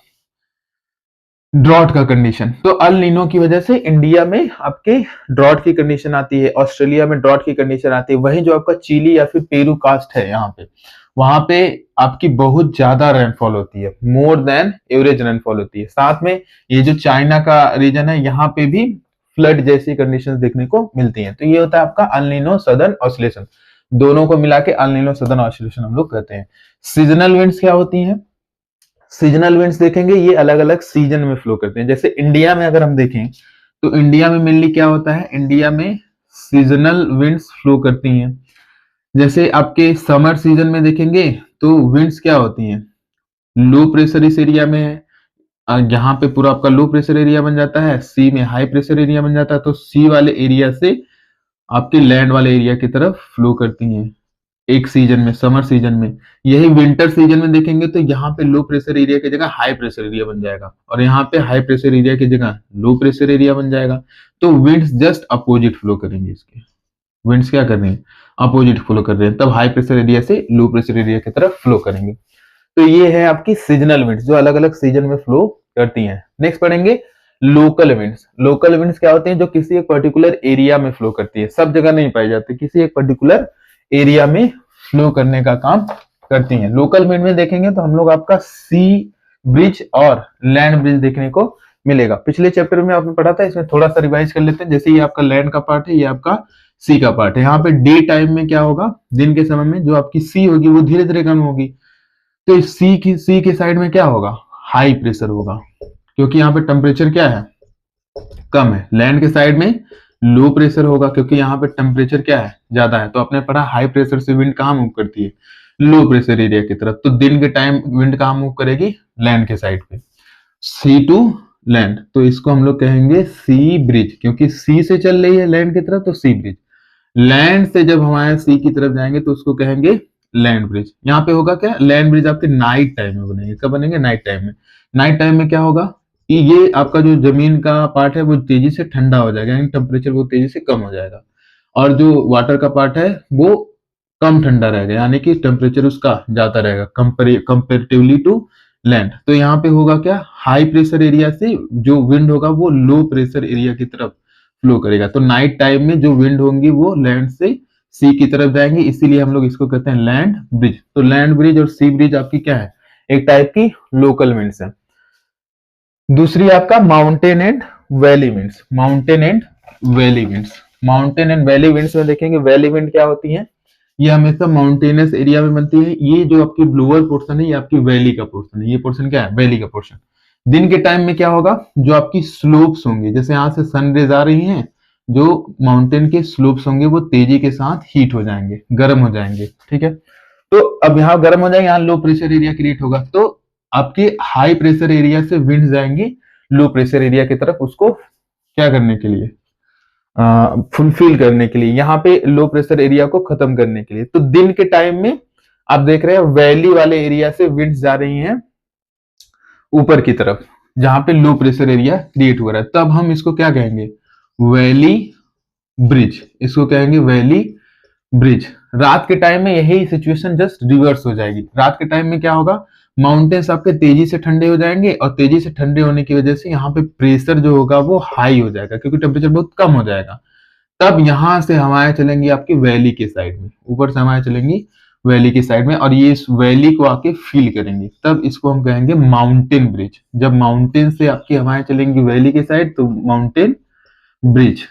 Speaker 1: ड्रॉट का कंडीशन। तो अल नीनो की वजह से इंडिया में आपके ड्रॉट की कंडीशन आती है, ऑस्ट्रेलिया में ड्रॉट की कंडीशन आती है। वहीं जो आपका चिली या फिर पेरू कास्ट है यहाँ पे, वहां पे आपकी बहुत ज्यादा रेनफॉल होती है, मोर देन एवरेज रेनफॉल होती है। साथ में ये जो चाइना का रीजन है, यहाँ पे भी फ्लड जैसी कंडीशंस देखने को मिलती हैं। तो ये होता है आपका अल नीनो सदर्न ऑसिलेशन, दोनों को मिला के अल नीनो सदर्न ऑसिलेशन हम लोग कहते हैं। सीजनल विंड्स क्या होती हैं, सीजनल विंड्स देखेंगे, ये अलग अलग सीजन में फ्लो करते हैं। जैसे इंडिया में अगर हम देखें तो इंडिया में मेनली क्या होता है, इंडिया में सीजनल विंड्स फ्लो करती हैं। जैसे आपके समर सीजन में देखेंगे तो विंड्स क्या होती हैं, लो प्रेशर इस एरिया में है, यहाँ पे पूरा आपका लो प्रेशर एरिया बन जाता है, सी में हाई प्रेशर एरिया बन जाता है, तो सी वाले एरिया से आपके लैंड वाले एरिया की तरफ फ्लो करती हैं एक सीजन में, समर सीजन में। यही विंटर सीजन में देखेंगे तो यहाँ पे लो प्रेशर एरिया की जगह हाई प्रेशर एरिया बन जाएगा, और यहाँ पे हाई प्रेशर एरिया की जगह लो प्रेशर एरिया बन जाएगा। तो विंड्स जस्ट अपोजिट फ्लो करेंगे, इसके विंड्स क्या कर रहे हैं, अपोजिट फ्लो कर रहे हैं, तब हाई प्रेशर एरिया से लो प्रेशर एरिया की तरफ फ्लो करेंगे। तो ये है आपकी सीजनल विंड्स जो अलग अलग सीजन में फ्लो करती हैं। नेक्स्ट पढ़ेंगे लोकल विंड्स। लोकल विंड्स क्या होते हैं, जो किसी एक पर्टिकुलर एरिया में फ्लो करती है, सब जगह नहीं पाई जाती, किसी एक पर्टिकुलर एरिया में फ्लो करने का काम करती हैं। लोकल विंड में देखेंगे तो हम लोग आपका सी ब्रिज और लैंड ब्रिज देखने को मिलेगा। पिछले चैप्टर में आपने पढ़ा था, इसमें थोड़ा सा रिवाइज कर लेते हैं। जैसे ये आपका लैंड का पार्ट है, ये आपका सी का पार्ट है। यहाँ पे डे टाइम में क्या होगा, दिन के समय में जो आपकी सी होगी वो धीरे धीरे कम होगी, तो इस सी के साइड में क्या होगा, हाई प्रेशर होगा, क्योंकि यहाँ पे टेम्परेचर क्या है, कम है। लैंड के साइड में लो प्रेशर होगा, क्योंकि यहाँ पे टेम्परेचर क्या है, ज्यादा है। तो आपने पढ़ा हाई प्रेशर से विंड कहाँ मूव करती है, लो प्रेशर एरिया की तरफ। तो दिन के टाइम विंड कहाँ मूव करेगी, लैंड के साइड पे, सी टू लैंड। तो इसको हम लोग कहेंगे सी ब्रिज, क्योंकि सी से चल रही है लैंड की तरफ, तो सी ब्रिज। लैंड से जब हमारे सी की तरफ जाएंगे तो उसको कहेंगे लैंड ब्रिज। यहाँ पे होगा क्या, लैंड ब्रिज आपके नाइट टाइम में बनेंगे। कब बनेंगे, नाइट टाइम में। नाइट टाइम में क्या होगा कि ये आपका जो जमीन का पार्ट है वो तेजी से ठंडा हो जाएगा, यानी टेम्परेचर वो तेजी से कम हो जाएगा, और जो वाटर का पार्ट है वो कम ठंडा रहेगा, यानी कि टेम्परेचर उसका जाता रहेगा कंपेरेटिवली टू लैंड। तो यहाँ पे होगा क्या, हाई प्रेशर एरिया से जो विंड होगा वो लो प्रेशर एरिया की तरफ फ्लो करेगा। तो नाइट टाइम में जो विंड होंगी वो लैंड से सी की तरफ जाएंगे, इसीलिए हम लोग इसको कहते हैं लैंड ब्रिज। तो लैंड ब्रिज और सी ब्रिज आपकी क्या है, एक टाइप की लोकल विंड्स है। दूसरी आपका mountain and valley winds. Mountain and valley winds, mountain and valley winds में देखेंगे वैली विंड क्या होती है, ये हमेशा माउंटेनस एरिया में बनती है। ये जो आपकी लोअर पोर्शन है ये आपकी वैली का पोर्शन है, ये पोर्शन क्या है, वैली का पोर्शन। दिन के टाइम में क्या होगा, जो आपकी स्लोप्स होंगी, जैसे यहाँ से सनरेज आ रही हैं, जो माउंटेन के स्लोप्स होंगे वो तेजी के साथ हीट हो जाएंगे, गर्म हो जाएंगे, ठीक है। तो अब यहाँ गर्म हो जाएंगे, यहाँ लो प्रेशर एरिया क्रिएट होगा, तो आपके हाई प्रेशर एरिया से विंड जाएंगी लो प्रेशर एरिया की तरफ, उसको क्या करने के लिए, फुलफिल करने के लिए, यहाँ पे लो प्रेशर एरिया को खत्म करने के लिए। तो दिन के टाइम में आप देख रहे हैं वैली वाले एरिया से विंड्स जा रही हैं ऊपर की तरफ, जहां पे लो प्रेशर एरिया क्रिएट हो रहा है, तब हम इसको क्या कहेंगे, वैली ब्रिज, इसको कहेंगे वैली ब्रिज। रात के टाइम में यही सिचुएशन जस्ट रिवर्स हो जाएगी। रात के टाइम में क्या होगा, माउंटेन्स आपके तेजी से ठंडे हो जाएंगे, और तेजी से ठंडे होने की वजह से यहाँ पे प्रेशर जो होगा वो हाई हो जाएगा, क्योंकि टेम्परेचर बहुत कम हो जाएगा। तब यहां से हवाएं चलेंगी आपकी वैली के साइड में, ऊपर से हवाएं चलेंगी वैली की साइड में, और ये इस वैली को आके फील करेंगे, तब इसको हम कहेंगे माउंटेन ब्रिज। जब माउंटेन से आपकी हवाएं चलेंगी वैली के साइड तो माउंटेन ब्रिज,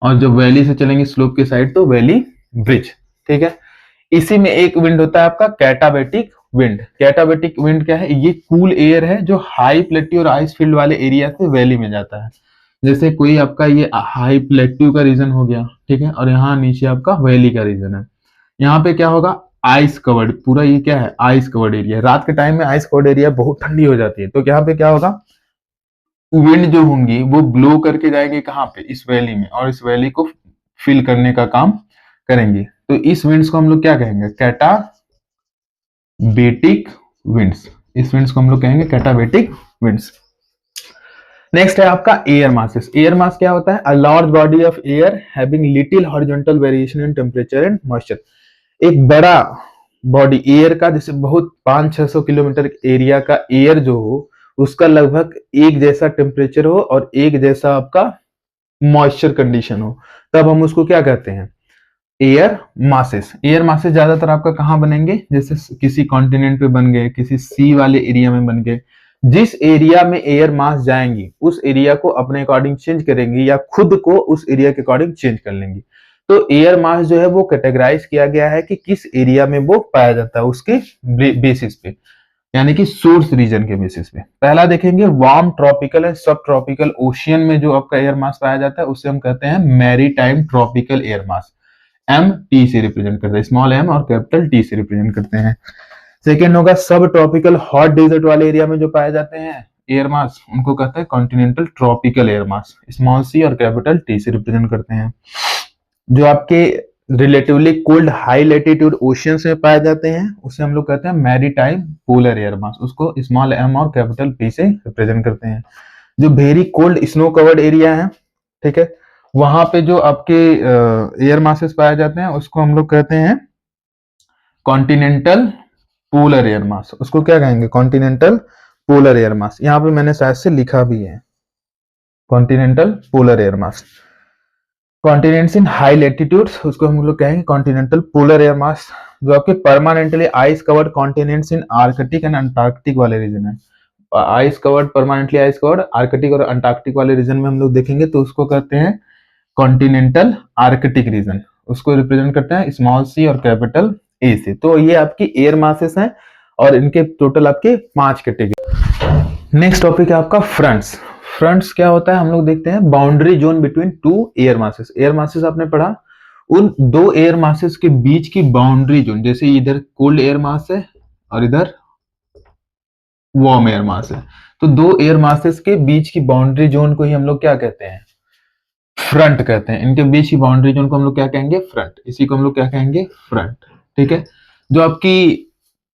Speaker 1: और जब वैली से चलेंगे स्लोप के साइड तो वैली ब्रिज, ठीक है। इसी में एक विंड होता है आपका कैटाबेटिक विंड। कैटाबेटिक विंड क्या है, ये कूल एयर है जो हाई प्लेट्यू और आइस फील्ड वाले एरिया से वैली में जाता है। जैसे कोई आपका ये हाई प्लेट्यू का रीजन हो गया, ठीक है, और यहाँ नीचे आपका वैली का रीजन है। यहाँ पे क्या होगा, आइस कवर्ड, पूरा ये क्या है, आइस कवर्ड एरिया। रात के टाइम में आइस कवर्ड एरिया बहुत ठंडी हो जाती है, तो यहाँ पे क्या होगा, विंड जो होंगी वो ब्लो करके जाएंगे कहाँ पे, इस वैली में, और इस वैली को फिल करने का काम करेंगे। तो इस विंड्स को हम लोग क्या कहेंगे, कैटाबेटिक विंड्स। इस विंड्स को हम लोग कहेंगे कैटाबेटिक विंड्स। नेक्स्ट है आपका एयर मासेस। एयर मास क्या होता है, a large body of air having little horizontal variation in temperature and moisture. एक बड़ा बॉडी एयर का, जैसे बहुत 500-600 किलोमीटर एरिया का एयर जो हो, उसका लगभग एक जैसा टेम्परेचर हो और एक जैसा आपका मॉइस्चर कंडीशन हो, तब हम उसको क्या कहते हैं, एयर मासेस। एयर मासेस ज्यादातर आपका कहाँ बनेंगे, जैसे किसी कॉन्टिनेंट पे बन गए, किसी सी वाले एरिया में बन गए। जिस एरिया में एयर मास जाएंगी उस एरिया को अपने अकॉर्डिंग चेंज करेंगी या खुद को उस एरिया के अकॉर्डिंग चेंज कर लेंगी। तो एयर मास जो है वो कैटेगराइज किया गया है कि किस एरिया में वो पाया जाता है, उसके बेसिस पे, यानी कि सोर्स रीजन के बेसिस पे। पहला देखेंगे वार्म ट्रॉपिकल एंड सब ट्रॉपिकल ओशियन में जो आपका एयर मास पाया जाता है उसे हम कहते हैं maritime tropical air mass. M T से रिप्रेजेंट करते हैं, स्मॉल एम और कैपिटल टी से रिप्रेजेंट करते हैं। सेकेंड होगा सब ट्रॉपिकल हॉट डेजर्ट वाले एरिया में जो पाए जाते हैं एयर मास, उनको कहते हैं continental tropical air mass, small C और कैपिटल टी से रिप्रेजेंट करते हैं। जो आपके relatively cold high latitude oceans में पाए जाते हैं उसे हम लोग कहते हैं मैरीटाइम पोलर एयर मास, उसको स्मॉल एम और कैपिटल पी से रिप्रेजेंट करते हैं। जो very cold snow covered area है, ठीक है, वहां पे जो आपके एयर मासेस पाए जाते हैं उसको हम लोग कहते हैं कॉन्टिनेंटल पोलर एयर मास। उसको क्या कहेंगे, कॉन्टिनेंटल पोलर एयर मास। यहाँ पे मैंने शायद से लिखा भी है continental polar air mass. Continents इन हाई लेटीट्यूड्स, उसको हम लोग कहेंगे कॉन्टिनेंटल पोलर एयर मास। जो आपके permanently ice covered continents in Arctic and Antarctic वाले रीजन है, ice covered, permanently ice covered Arctic और अंटार्कटिक वाले रीजन में हम लोग देखेंगे तो उसको कहते हैं कॉन्टिनेंटल आर्कटिक रीजन। उसको रिप्रेजेंट करते हैं स्मॉल सी और कैपिटल ए से। तो ये आपकी एयर मासेस हैं और इनके टोटल आपके 5 कैटेगरी। नेक्स्ट टॉपिक है आपका फ्रंट्स। फ्रंट्स क्या होता है, हम लोग देखते हैं boundary zone between two air masses. Air masses आपने पढ़ा, उन दो एयर मासेस के बीच की बाउंड्री जोन, जैसे इधर कोल्ड एयर मास है और इधर वार्म एयर मास है, तो दो एयर मासेस के बीच की बाउंड्री जोन को ही हम लोग क्या कहते हैं, फ्रंट कहते हैं। इनके बीच की बाउंड्री जोन को हम लोग क्या कहेंगे, फ्रंट। इसी को हम लोग क्या कहेंगे, फ्रंट। ठीक है, जो आपकी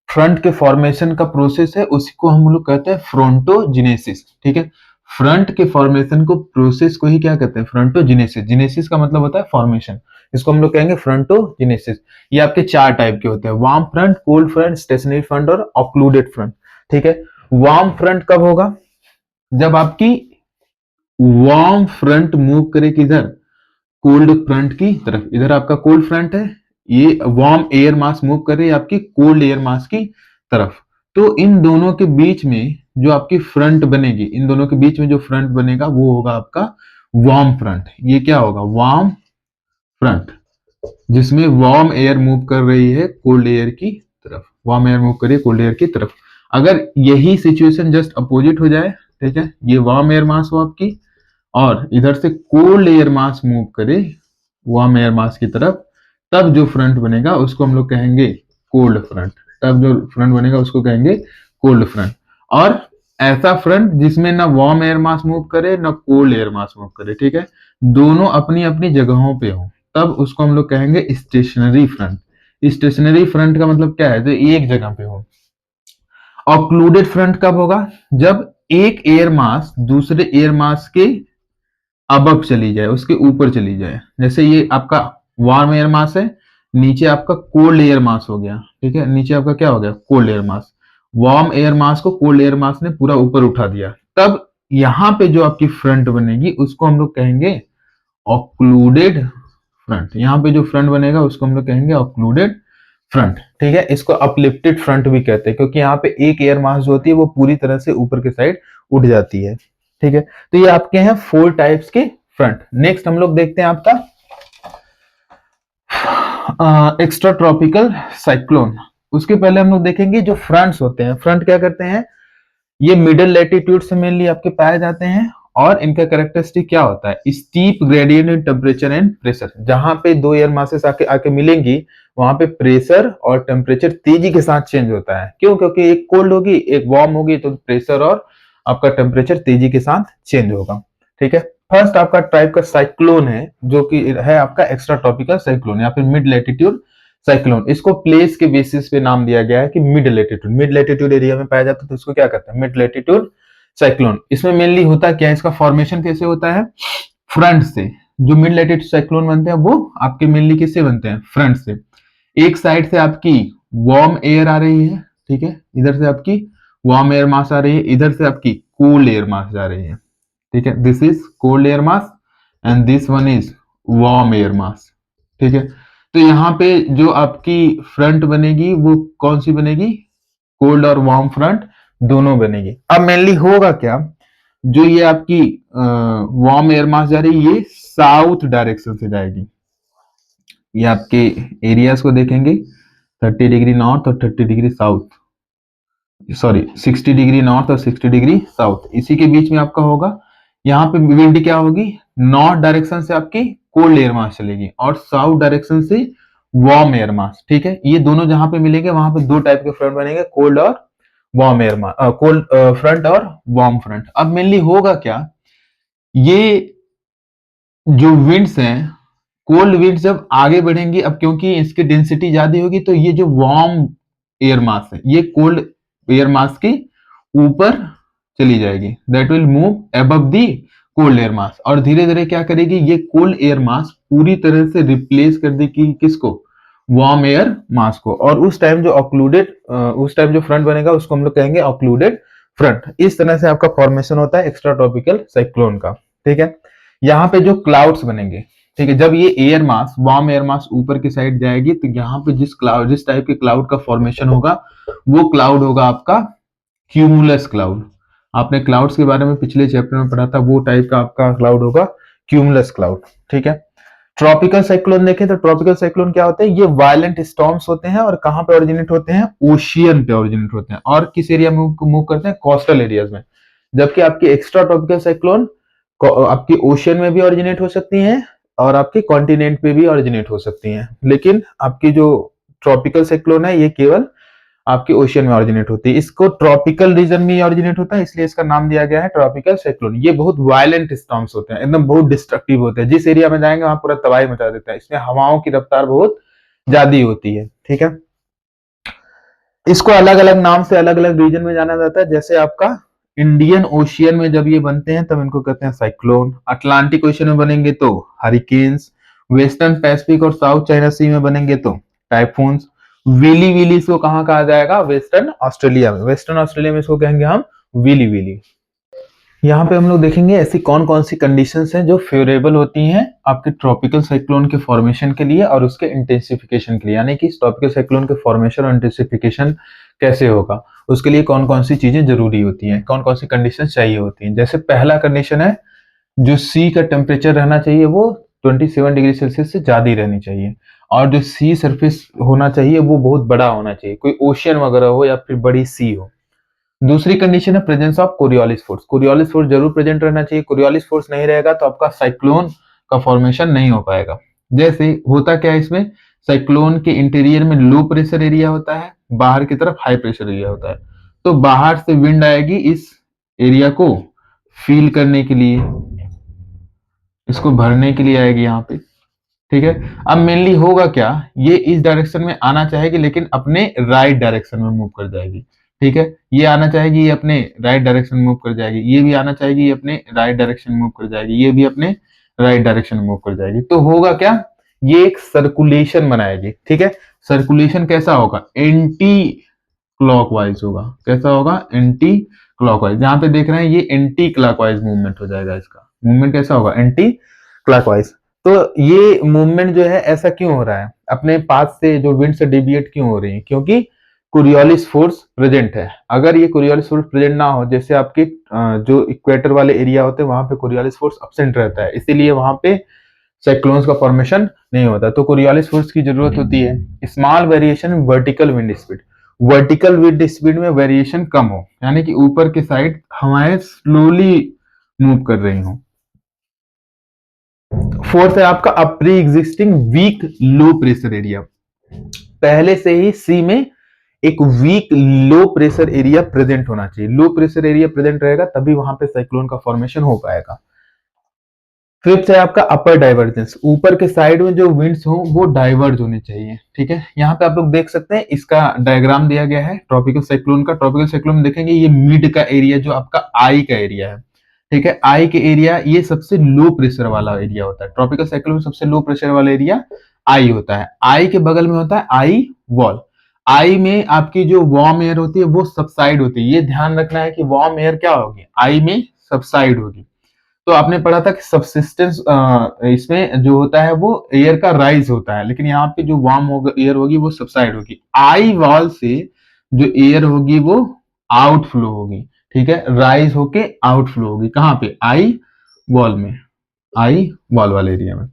Speaker 1: फ्रंट के फॉर्मेशन का प्रोसेस है उसी को हम लोग कहते हैं फ्रंटोजेनेसिस। ठीक है, फ्रंट के फॉर्मेशन को प्रोसेस को ही क्या कहते हैं, फ्रंटोजेनेसिस। जेनेसिस का मतलब होता है फॉर्मेशन, इसको हम लोग कहेंगे फ्रंटोजेनेसिस। ये आपके 4 टाइप के होते हैं, warm front, cold front, stationary front और ऑक्लूडेड फ्रंट। ठीक है, वार्म फ्रंट कब होगा, जब आपकी वार्म फ्रंट मूव करे किधर, कोल्ड फ्रंट की तरफ। इधर आपका कोल्ड फ्रंट है, ये वार्म एयर मास मूव कर रही है आपकी कोल्ड एयर मास की तरफ। तो इन दोनों के बीच में जो आपकी फ्रंट बनेगी, इन दोनों के बीच में जो फ्रंट बनेगा वो होगा आपका वार्म फ्रंट। ये क्या होगा, वार्म फ्रंट, जिसमें वार्म एयर मूव कर रही है कोल्ड एयर की तरफ, वार्म एयर मूव कर रही है कोल्ड एयर की तरफ। अगर यही सिचुएशन जस्ट अपोजिट हो जाए, ठीक है, ये वार्म एयर मास हो आपकी और इधर से कोल्ड एयर मास मूव करे वार्म एयर मास की तरफ, तब जो फ्रंट बनेगा उसको हम लोग कहेंगे कोल्ड फ्रंट। तब जो फ्रंट बनेगा उसको कहेंगे कोल्ड फ्रंट। और ऐसा फ्रंट जिसमें ना वार्म एयर मास मूव करे ना कोल्ड एयर मास मूव करे, ठीक है, दोनों अपनी अपनी जगहों पे हो, तब उसको हम लोग कहेंगे स्टेशनरी फ्रंट। स्टेशनरी फ्रंट का मतलब क्या है, जो एक जगह पे हो। ऑक्लूडेड फ्रंट कब होगा, जब एक एयर मास दूसरे एयर मास के अबव चली जाए, उसके ऊपर चली जाए। जैसे ये आपका वार्म एयर मास है, नीचे आपका कोल्ड एयर मास हो गया। ठीक है, नीचे आपका क्या हो गया, cold air mass. Warm air mass को कोल्ड एयर मास ने पूरा ऊपर उठा दिया, तब यहां पे जो आपकी फ्रंट बनेगी उसको हम लोग कहेंगे ऑक्लूडेड फ्रंट। यहाँ पे जो फ्रंट बनेगा उसको हम लोग कहेंगे ऑक्लूडेड फ्रंट। ठीक है, इसको अपलिफ्टेड फ्रंट भी कहते हैं, क्योंकि यहाँ पे एक एयर मास जो होती है वो पूरी तरह से ऊपर के साइड उठ जाती है। ठीक है, तो ये आपके हैं 4 टाइप्स के फ्रंट। नेक्स्ट हम लोग देखते हैं आपका एक्स्ट्रा ट्रॉपिकल साइक्लोन। उसके पहले हम लोग देखेंगे जो फ्रंट्स होते हैं। फ्रंट क्या करते हैं, ये मिडिल लैटिट्यूड से मेनली आपके पाए जाते हैं और इनका कैरेक्टरिस्टिक क्या होता है, steep gradient in temperature and pressure. जहां पे दो एयर मासेस आके आके मिलेंगी वहां पे प्रेशर और टेम्परेचर तेजी के साथ चेंज होता है। क्यों? क्योंकि एक कोल्ड होगी एक वार्म होगी, तो प्रेशर और आपका टेम्परेचर तेजी के साथ चेंज होगा। ठीक है। फर्स्ट आपका टाइप का साइक्लोन है, जो कि है आपका एक्स्ट्रा ट्रॉपिकल साइक्लोन या फिर मिड लैटिट्यूड साइक्लोन। इसको प्लेस के बेसिस पे नाम दिया गया है कि मिड लैटिट्यूड एरिया में पाया जाता है, तो इसको क्या कहते हैं, मिड लैटिट्यूड साइक्लोन। इसमें मेनली होता क्या है, इसका फॉर्मेशन कैसे होता है, फ्रंट से। जो मिड लैटिट्यूड साइक्लोन बनते हैं वो आपके मेनली किससे बनते हैं, फ्रंट से। एक साइड से आपकी वार्म एयर आ रही है, ठीक है, इधर से आपकी वार्म एयर मास आ रही है, इधर से आपकी कूल्ड एयर मास आ रही है। ठीक है, this is cold air mass and this one is warm air mass. ठीक है, तो यहाँ पे जो आपकी फ्रंट बनेगी वो कौन सी बनेगी, कोल्ड और वार्म फ्रंट दोनों बनेगी। अब मेनली होगा क्या, जो ये आपकी वार्म एयर मास जा रही है ये साउथ डायरेक्शन से जाएगी। ये आपके एरियाज को देखेंगे 30 डिग्री नॉर्थ और 30 degree south, sorry 60 degree north और 60 डिग्री साउथ, इसी के बीच में आपका होगा। यहाँ पे विंड क्या होगी, नॉर्थ डायरेक्शन से आपकी कोल्ड एयर मास चलेगी और साउथ डायरेक्शन से वार्म एयर मास। ठीक है, ये दोनों जहां पे मिलेंगे वहां पे दो टाइप के फ्रंट बनेंगे, कोल्ड और warm air mass, cold front और वार्म फ्रंट। अब मेनली होगा क्या, ये जो विंड्स हैं, कोल्ड विंड जब आगे बढ़ेंगी, अब क्योंकि इसकी डेंसिटी ज्यादा होगी तो ये जो वार्म एयर मास है ये कोल्ड एयर मास के ऊपर चली जाएगी, that will move above the cold air mass, और धीरे धीरे क्या करेगी, ये कोल्ड एयर मास पूरी तरह से रिप्लेस कर देगी किसको, वार्म एयर मास को। और उस टाइम जो ऑक्लूडेड उस टाइम जो फ्रंट बनेगा उसको हम लोग कहेंगे ऑक्लूडेड फ्रंट। इस तरह से आपका फॉर्मेशन होता है एक्स्ट्रा ट्रॉपिकल साइक्लोन का। ठीक है, यहाँ पे जो क्लाउड्स बनेंगे, ठीक है, जब ये air mass warm air mass ऊपर की साइड जाएगी तो यहाँ पे जिस टाइप के क्लाउड का फॉर्मेशन होगा वो क्लाउड होगा आपका क्यूमुलस क्लाउड। आपने क्लाउड्स के बारे में पिछले चैप्टर में पढ़ा था, वो टाइप का आपका क्लाउड होगा क्यूमुलस क्लाउड। ठीक है, ट्रॉपिकल साइक्लोन देखें तो ट्रॉपिकल साइक्लोन क्या होते हैं, ये वायलेंट स्टॉर्म्स होते हैं और कहां पे ओरिजिनेट होते हैं, ओशियन पे ओरिजिनेट होते हैं और किस एरिया में मूव करते हैं, कोस्टल एरियाज में। जबकि आपकी एक्स्ट्रा ट्रॉपिकल साइक्लोन आपकी ओशियन में भी ओरिजिनेट हो सकती हैं और आपके कॉन्टिनेंट पे भी ओरिजिनेट हो सकती हैं, लेकिन आपकी जो ट्रॉपिकल साइक्लोन है ये केवल आपके ओशियन में ओरिजिनेट होती है। इसको ट्रॉपिकल रीजन में ओरिजिनेट होता है, इसलिए इसका नाम दिया गया है ट्रॉपिकल साइक्लोन। ये बहुत वायलेंट स्टॉर्म्स होते हैं, एकदम बहुत डिस्ट्रक्टिव होते हैं, जिस एरिया में जाएंगे वहां पूरा तबाही मचा देता है, इसमें हवाओं की रफ्तार बहुत ज्यादा होती है। ठीक है, इसको अलग अलग नाम से अलग अलग रीजन में जाना जाता है, जैसे आपका इंडियन ओशियन में जब ये बनते हैं तब इनको कहते हैं साइक्लोन, अटलांटिक ओशियन में बनेंगे तो हरिकेन्स, वेस्टर्न पैसिफिक और साउथ चाइना सी में बनेंगे तो टाइफून्स, विली विली इसको कहाँ कहा जाएगा, वेस्टर्न ऑस्ट्रेलिया में, वेस्टर्न ऑस्ट्रेलिया में इसको कहेंगे हम विली विली। यहाँ पे हम लोग देखेंगे ऐसी कौन कौन सी कंडीशंस हैं जो फेवरेबल होती हैं आपके ट्रॉपिकल साइक्लोन के फॉर्मेशन के लिए और उसके इंटेंसिफिकेशन के लिए, यानी कि ट्रॉपिकल साइक्लोन के फॉर्मेशन और इंटेंसिफिकेशन कैसे होगा, उसके लिए कौन कौन सी चीजें जरूरी होती हैं, कौन कौन सी कंडीशन चाहिए होती हैं। जैसे पहला कंडीशन है, जो सी का टेम्परेचर रहना चाहिए वो 27 डिग्री सेल्सियस से ज्यादा ही रहनी चाहिए, और जो सी सरफेस होना चाहिए वो बहुत बड़ा होना चाहिए, कोई ओशियन वगैरह हो या फिर बड़ी सी हो। दूसरी कंडीशन है presence of Coriolis force, Coriolis force जरूर प्रेजेंट रहना चाहिए, कोरियोलिस फोर्स नहीं रहेगा तो आपका साइक्लोन का फॉर्मेशन नहीं हो पाएगा। जैसे होता क्या है, इसमें साइक्लोन के इंटीरियर में लो प्रेशर एरिया होता है, बाहर की तरफ हाई प्रेशर एरिया होता है, तो बाहर से विंड आएगी इस एरिया को फील करने के लिए, इसको भरने के लिए आएगी यहाँ पे। ठीक है, अब मेनली होगा क्या, ये इस डायरेक्शन में आना चाहेगी लेकिन अपने राइट डायरेक्शन में मूव कर जाएगी। ठीक है, ये आना चाहेगी ये अपने राइट डायरेक्शन में मूव कर जाएगी, ये भी आना चाहेगी ये अपने राइट डायरेक्शन में मूव कर जाएगी, ये भी अपने राइट डायरेक्शन में मूव कर जाएगी। तो होगा क्या, ये एक सर्कुलेशन बनाएगी। ठीक है, सर्कुलेशन कैसा होगा, एंटी क्लॉकवाइज होगा। कैसा होगा, एंटी क्लॉकवाइज। जहां पे देख रहे हैं ये एंटी क्लॉकवाइज मूवमेंट हो जाएगा, इसका मूवमेंट कैसा होगा, एंटी क्लॉकवाइज। तो ये मूवमेंट जो है ऐसा क्यों हो रहा है, अपने पाथ से जो विंड से डेविएट क्यों हो रही है, क्योंकि कोरियोलिस फोर्स प्रेजेंट है। अगर ये कोरियोलिस फोर्स प्रेजेंट ना हो, जैसे आपके जो इक्वेटर वाले एरिया होते हैं वहां पे कोरियोलिस फोर्स एब्सेंट रहता है, इसीलिए वहां पे साइक्लोन्स का फॉर्मेशन नहीं होता, तो कोरियोलिस फोर्स की जरूरत होती है। Small variation vertical wind speed, vertical wind speed में वेरिएशन कम हो, यानी कि ऊपर के साइड हवाएं स्लोली मूव कर रही हो। फोर्थ है आपका a pre existing weak low pressure area, पहले से ही सी में एक weak low pressure area present होना चाहिए। लो प्रेशर एरिया प्रेजेंट रहेगा तभी वहां पे साइक्लोन का फॉर्मेशन हो पाएगा। फिफ्थ है आपका अपर डाइवर्जेंस, ऊपर के साइड में जो विंड्स हो वो डाइवर्ज होने चाहिए। ठीक है, यहाँ पे आप लोग देख सकते हैं, इसका डायग्राम दिया गया है ट्रॉपिकल साइक्लोन का। ट्रॉपिकल साइक्लोन में देखेंगे ये मिड का एरिया जो आपका आई का एरिया है। ठीक है, आई के एरिया ये सबसे लो प्रेशर वाला एरिया होता है। ट्रॉपिकल साइक्लोन में सबसे लो प्रेशर वाला एरिया आई होता है। आई के बगल में होता है आई वॉल। आई में आपकी जो वार्म एयर होती है वो सबसाइड होती है। ये ध्यान रखना है कि वार्म एयर क्या होगी, आई में सबसाइड होगी। तो आपने पढ़ा था कि सबसिस्टेंस इसमें जो होता है वो एयर का राइज होता है, लेकिन यहाँ पे जो वार्म एयर होगी वो सबसाइड होगी। आई वॉल से जो एयर होगी वो आउटफ्लो होगी। ठीक है, राइज होके आउटफ्लो होगी। कहाँ पे, आई वॉल में, आई वॉल वाले एरिया में।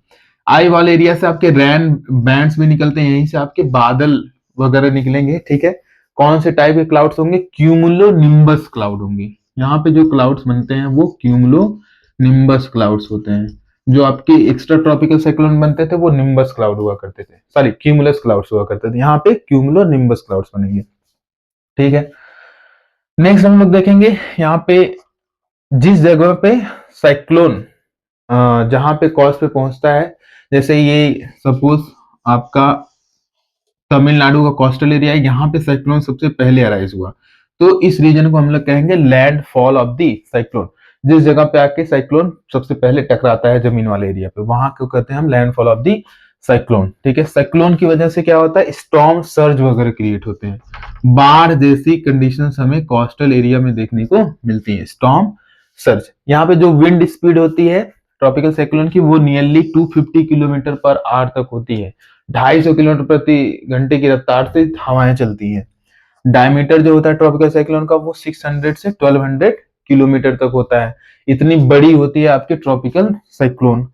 Speaker 1: आई वॉल एरिया से आपके रैन बैंड्स भी निकलते हैं, यहीं से आपके बादल वगैरह निकलेंगे। ठीक है, कौन से टाइप के क्लाउड्स होंगे, क्यूमुलो निम्बस क्लाउड होंगे। यहाँ पे जो क्लाउड्स बनते हैं वो क्यूमुलो निम्बस क्लाउड्स होते हैं। जो आपके एक्स्ट्रा ट्रॉपिकल साइक्लोन बनते थे वो निम्बस क्लाउड हुआ करते थे, सॉरी क्यूमुलस क्लाउड्स हुआ करते थे। यहाँ पे क्यूमुलो निम्बस क्लाउड्स बनेंगे। ठीक है, नेक्स्ट हम लोग देखेंगे यहाँ पे जिस जगह पे साइक्लोन जहां पे कॉस्ट पे पहुंचता है, जैसे ये सपोज आपका तमिलनाडु का कोस्टल एरिया है, यहाँ पे साइक्लोन सबसे पहले अराइज हुआ, तो इस रीजन को हम लोग कहेंगे land fall of the cyclone. जिस जगह पे आके साइक्लोन सबसे पहले टकराता है जमीन वाले एरिया पे, वहां को कहते हैं हम land fall of the cyclone. ठीक है, साइक्लोन की वजह से क्या होता है, स्टॉर्म सर्ज वगैरह क्रिएट होते हैं। बाढ़ जैसी कंडीशंस हमें कोस्टल एरिया में देखने को मिलती है, स्टॉर्म सर्ज। यहाँ पे जो विंड स्पीड होती है ट्रॉपिकल साइक्लोन की वो नियरली 250 किलोमीटर पर आवर तक होती है। 250 किलोमीटर प्रति घंटे की रफ्तार से हवाएं चलती हैं। डायमीटर जो होता है ट्रॉपिकल साइक्लोन का वो 600 से 1200 किलोमीटर तक होता है। इतनी बड़ी होती है आपकी ट्रॉपिकल साइक्लोन।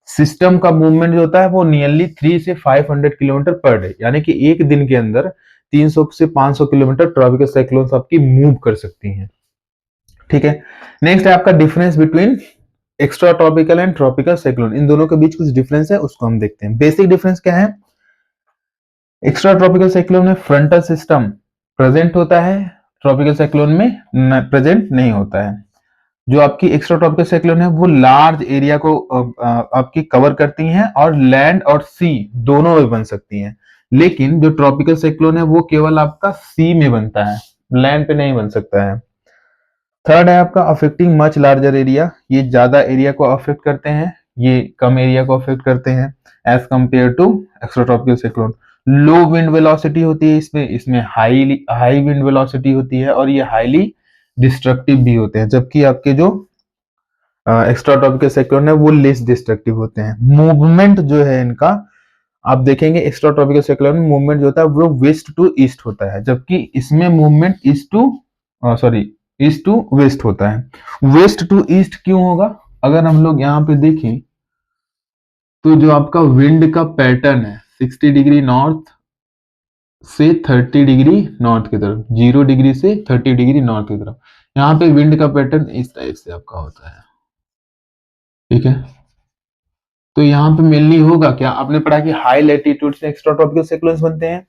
Speaker 1: सिस्टम का मूवमेंट जो होता है वो नियरली 3 से 500 किलोमीटर पर डे, यानी कि एक दिन के अंदर 300 से 500 किलोमीटर ट्रॉपिकल साइक्लोन आपकी मूव कर सकती हैं। ठीक है, नेक्स्ट है आपका difference between extra tropical and tropical cyclone. इन दोनों के बीच कुछ डिफरेंस है, उसको हम देखते हैं। बेसिक डिफरेंस क्या है, एक्स्ट्रा ट्रॉपिकल साइक्लोन में फ्रंटल सिस्टम प्रेजेंट होता है, ट्रॉपिकल साइक्लोन में प्रेजेंट नहीं होता है। जो आपकी एक्स्ट्रा ट्रॉपिकल साइक्लोन है वो लार्ज एरिया को आपकी कवर करती हैं और लैंड और सी दोनों में बन सकती हैं। लेकिन जो ट्रॉपिकल साइक्लोन है वो केवल आपका सी में बनता है, लैंड पे नहीं बन सकता है। थर्ड है आपका अफेक्टिंग मच लार्जर एरिया, ये ज्यादा एरिया को अफेक्ट करते हैं, ये कम एरिया को अफेक्ट करते हैं as compared to extra tropical cyclone. Low wind velocity होती है इसमें, इसमें हाई विंड वेलोसिटी होती है और ये हाईली डिस्ट्रक्टिव भी होते हैं, जबकि आपके जो एक्स्ट्रा ट्रॉपिकल साइक्लोन है वो लेस डिस्ट्रक्टिव होते हैं। मूवमेंट जो है इनका आप देखेंगे, एक्स्ट्रा ट्रॉपिकल साइक्लोन में मूवमेंट जो होता है वो वेस्ट टू ईस्ट होता है, जबकि इसमें मूवमेंट ईस्ट टू वेस्ट होता है। वेस्ट टू ईस्ट क्यों होगा, अगर हम लोग यहाँ पे देखें तो जो आपका विंड का पैटर्न है 60 डिग्री नॉर्थ से 30 डिग्री नॉर्थ की तरफ, 0 डिग्री से 30 डिग्री नॉर्थ की तरफ, यहाँ पे विंड का पैटर्न इस टाइप से आपका होता है। ठीक है, तो यहाँ पे मेनली होगा क्या, आपने पढ़ा कि हाई लैटिट्यूड से एक्स्ट्रा ट्रॉपिकल साइक्लोन्स बनते हैं।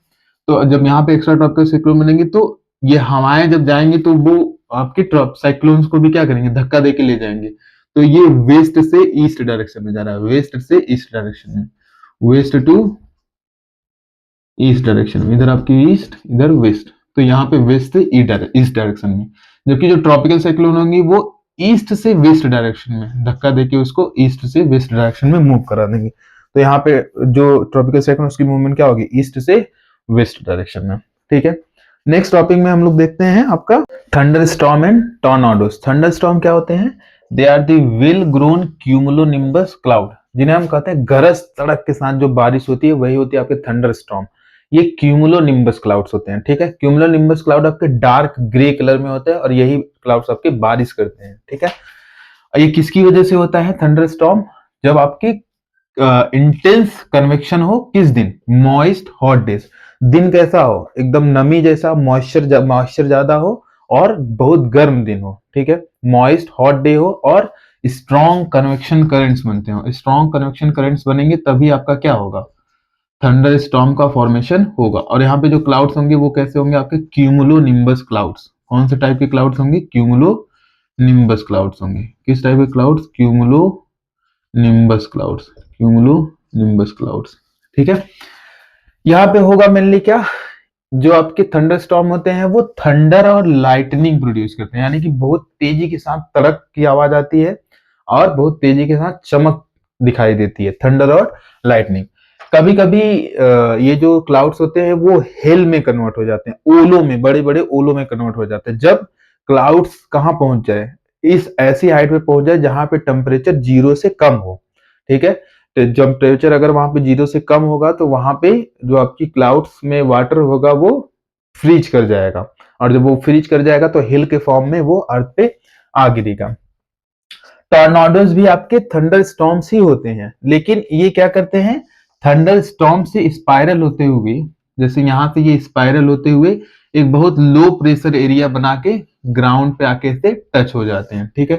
Speaker 1: तो जब यहाँ पे एक्स्ट्रा ट्रॉपिकल साइक्लोन बनेंगे तो ये हवाएं जब जाएंगे तो वो आपके साइक्लोन्स को भी क्या करेंगे, धक्का देके ले जाएंगे। तो ये वेस्ट से ईस्ट डायरेक्शन में जा रहा है, वेस्ट से ईस्ट डायरेक्शन में, वेस्ट टू ईस्ट डायरेक्शन में, इधर आपकी ईस्ट इधर वेस्ट, तो यहाँ पे वेस्ट से ईस्ट डायरेक्शन में। जबकि जो ट्रॉपिकल साइक्लोन होंगी वो ईस्ट से वेस्ट डायरेक्शन में, धक्का देके उसको ईस्ट से वेस्ट डायरेक्शन में मूव करा देंगे। तो यहाँ पे जो ट्रॉपिकल साइक्लोन उसकी मूवमेंट क्या होगी, ईस्ट से वेस्ट डायरेक्शन में। ठीक है, नेक्स्ट टॉपिक में हम लोग देखते हैं आपका thunderstorm and tornadoes. Thunderstorm क्या होते हैं, they are the well grown cumulonimbus cloud, जिन्हें हम कहते हैं गरज तड़क के साथ जो बारिश होती है वही होती है आपके थंडर स्टॉर्म। ये क्यूमुलोनिम्बस क्लाउड्स होते हैं। ठीक है, क्यूमुलोनिम्बस क्लाउड आपके डार्क ग्रे कलर में होते हैं और यही क्लाउड्स आपके बारिश करते हैं। ठीक है, ये किसकी वजह से होता है थंडर स्टॉर्म, जब आपके इंटेंस कन्वेक्शन हो, किस दिन, मॉइस्ट हॉट डेज, दिन कैसा हो, एकदम नमी जैसा, मॉइस्चर ज्यादा हो और बहुत गर्म दिन हो। ठीक है, मॉइस्ट हॉट डे हो और स्ट्रॉन्ग कन्वेक्शन करंट्स बनते हो। स्ट्रॉन्ग कन्वेक्शन करंट्स बनेंगे तभी आपका क्या होगा, थंडर स्टॉर्म का फॉर्मेशन होगा। और यहाँ पे जो क्लाउड्स होंगे वो कैसे होंगे, आपके क्यूमुलो निम्बस क्लाउड्स। कौन से टाइप के क्लाउड्स होंगे, क्यूमुलो निम्बस क्लाउड्स होंगे। किस टाइप के clouds, cumulo nimbus clouds, cumulo nimbus clouds. ठीक है, यहाँ पे होगा मेनली क्या, जो आपके थंडर स्टॉर्म होते हैं वो थंडर और लाइटनिंग प्रोड्यूस करते हैं, यानी कि बहुत तेजी के साथ तड़क की आवाज आती है और बहुत तेजी के साथ चमक दिखाई देती है, थंडर और लाइटनिंग। कभी कभी ये जो क्लाउड्स होते हैं वो हेल में कन्वर्ट हो जाते हैं, ओलों में, बड़े बड़े ओलों में कन्वर्ट हो जाते हैं, जब क्लाउड्स कहाँ पहुंच जाए, इस ऐसी हाइट पे पहुंच जाए जहां पे टेम्परेचर 0 से कम हो। ठीक है, तो जब टेम्परेचर अगर वहां पे 0 से कम होगा तो वहां पे जो आपकी क्लाउड्स में वाटर होगा वो फ्रीज कर जाएगा, और जब वो फ्रीज कर जाएगा तो हिल के फॉर्म में वो अर्थ पे आ गिरेगा। टॉर्नाडोज भी आपके थंडर स्टॉर्म्स ही होते हैं, लेकिन ये क्या करते हैं, थंडर स्टॉर्म से स्पाइरल होते हुए, जैसे यहां से ये स्पाइरल होते हुए एक बहुत लो प्रेशर एरिया बना के ग्राउंड पे आके से टच हो जाते हैं। ठीक है,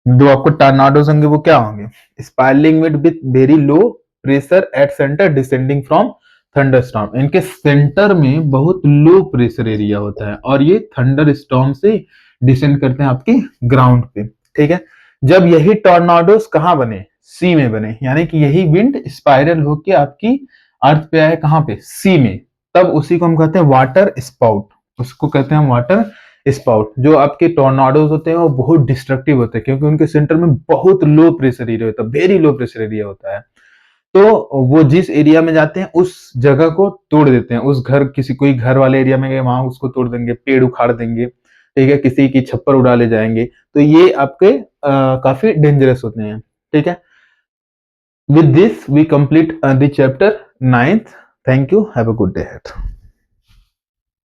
Speaker 1: जो आपको टॉर्नाडोज होंगे वो क्या होंगे, spiralling with very low pressure at centre descending from thunderstorm. इनके सेंटर में बहुत लो प्रेशर एरिया होता है और ये थंडर स्टॉर्म से डिसेंड करते हैं आपके ग्राउंड पे। ठीक है, जब यही टॉर्नाडोज कहाँ बने, सी में बने, यानी कि यही विंड स्पाइरल होके आपकी अर्थ पे आए, कहाँ पे, सी में, तब उसी को हम कहते हैं वाटर स्पाउट। उसको कहते हैं वाटर स्पाउट। जो आपके टॉर्नाडोज होते हैं वो बहुत डिस्ट्रक्टिव होते हैं क्योंकि उनके सेंटर में बहुत लो प्रेशर एरिया होता है, वेरी लो प्रेशर एरिया होता है। तो वो जिस एरिया में जाते हैं उस जगह को तोड़ देते हैं, उस घर, किसी कोई घर वाले एरिया में गए वहां उसको तोड़ देंगे, पेड़ उखाड़ देंगे। ठीक है, किसी की छप्पर उड़ा ले जाएंगे, तो ये आपके काफी डेंजरस होते हैं। ठीक है, with this we complete the chapter 9th। Thank you, have a good day.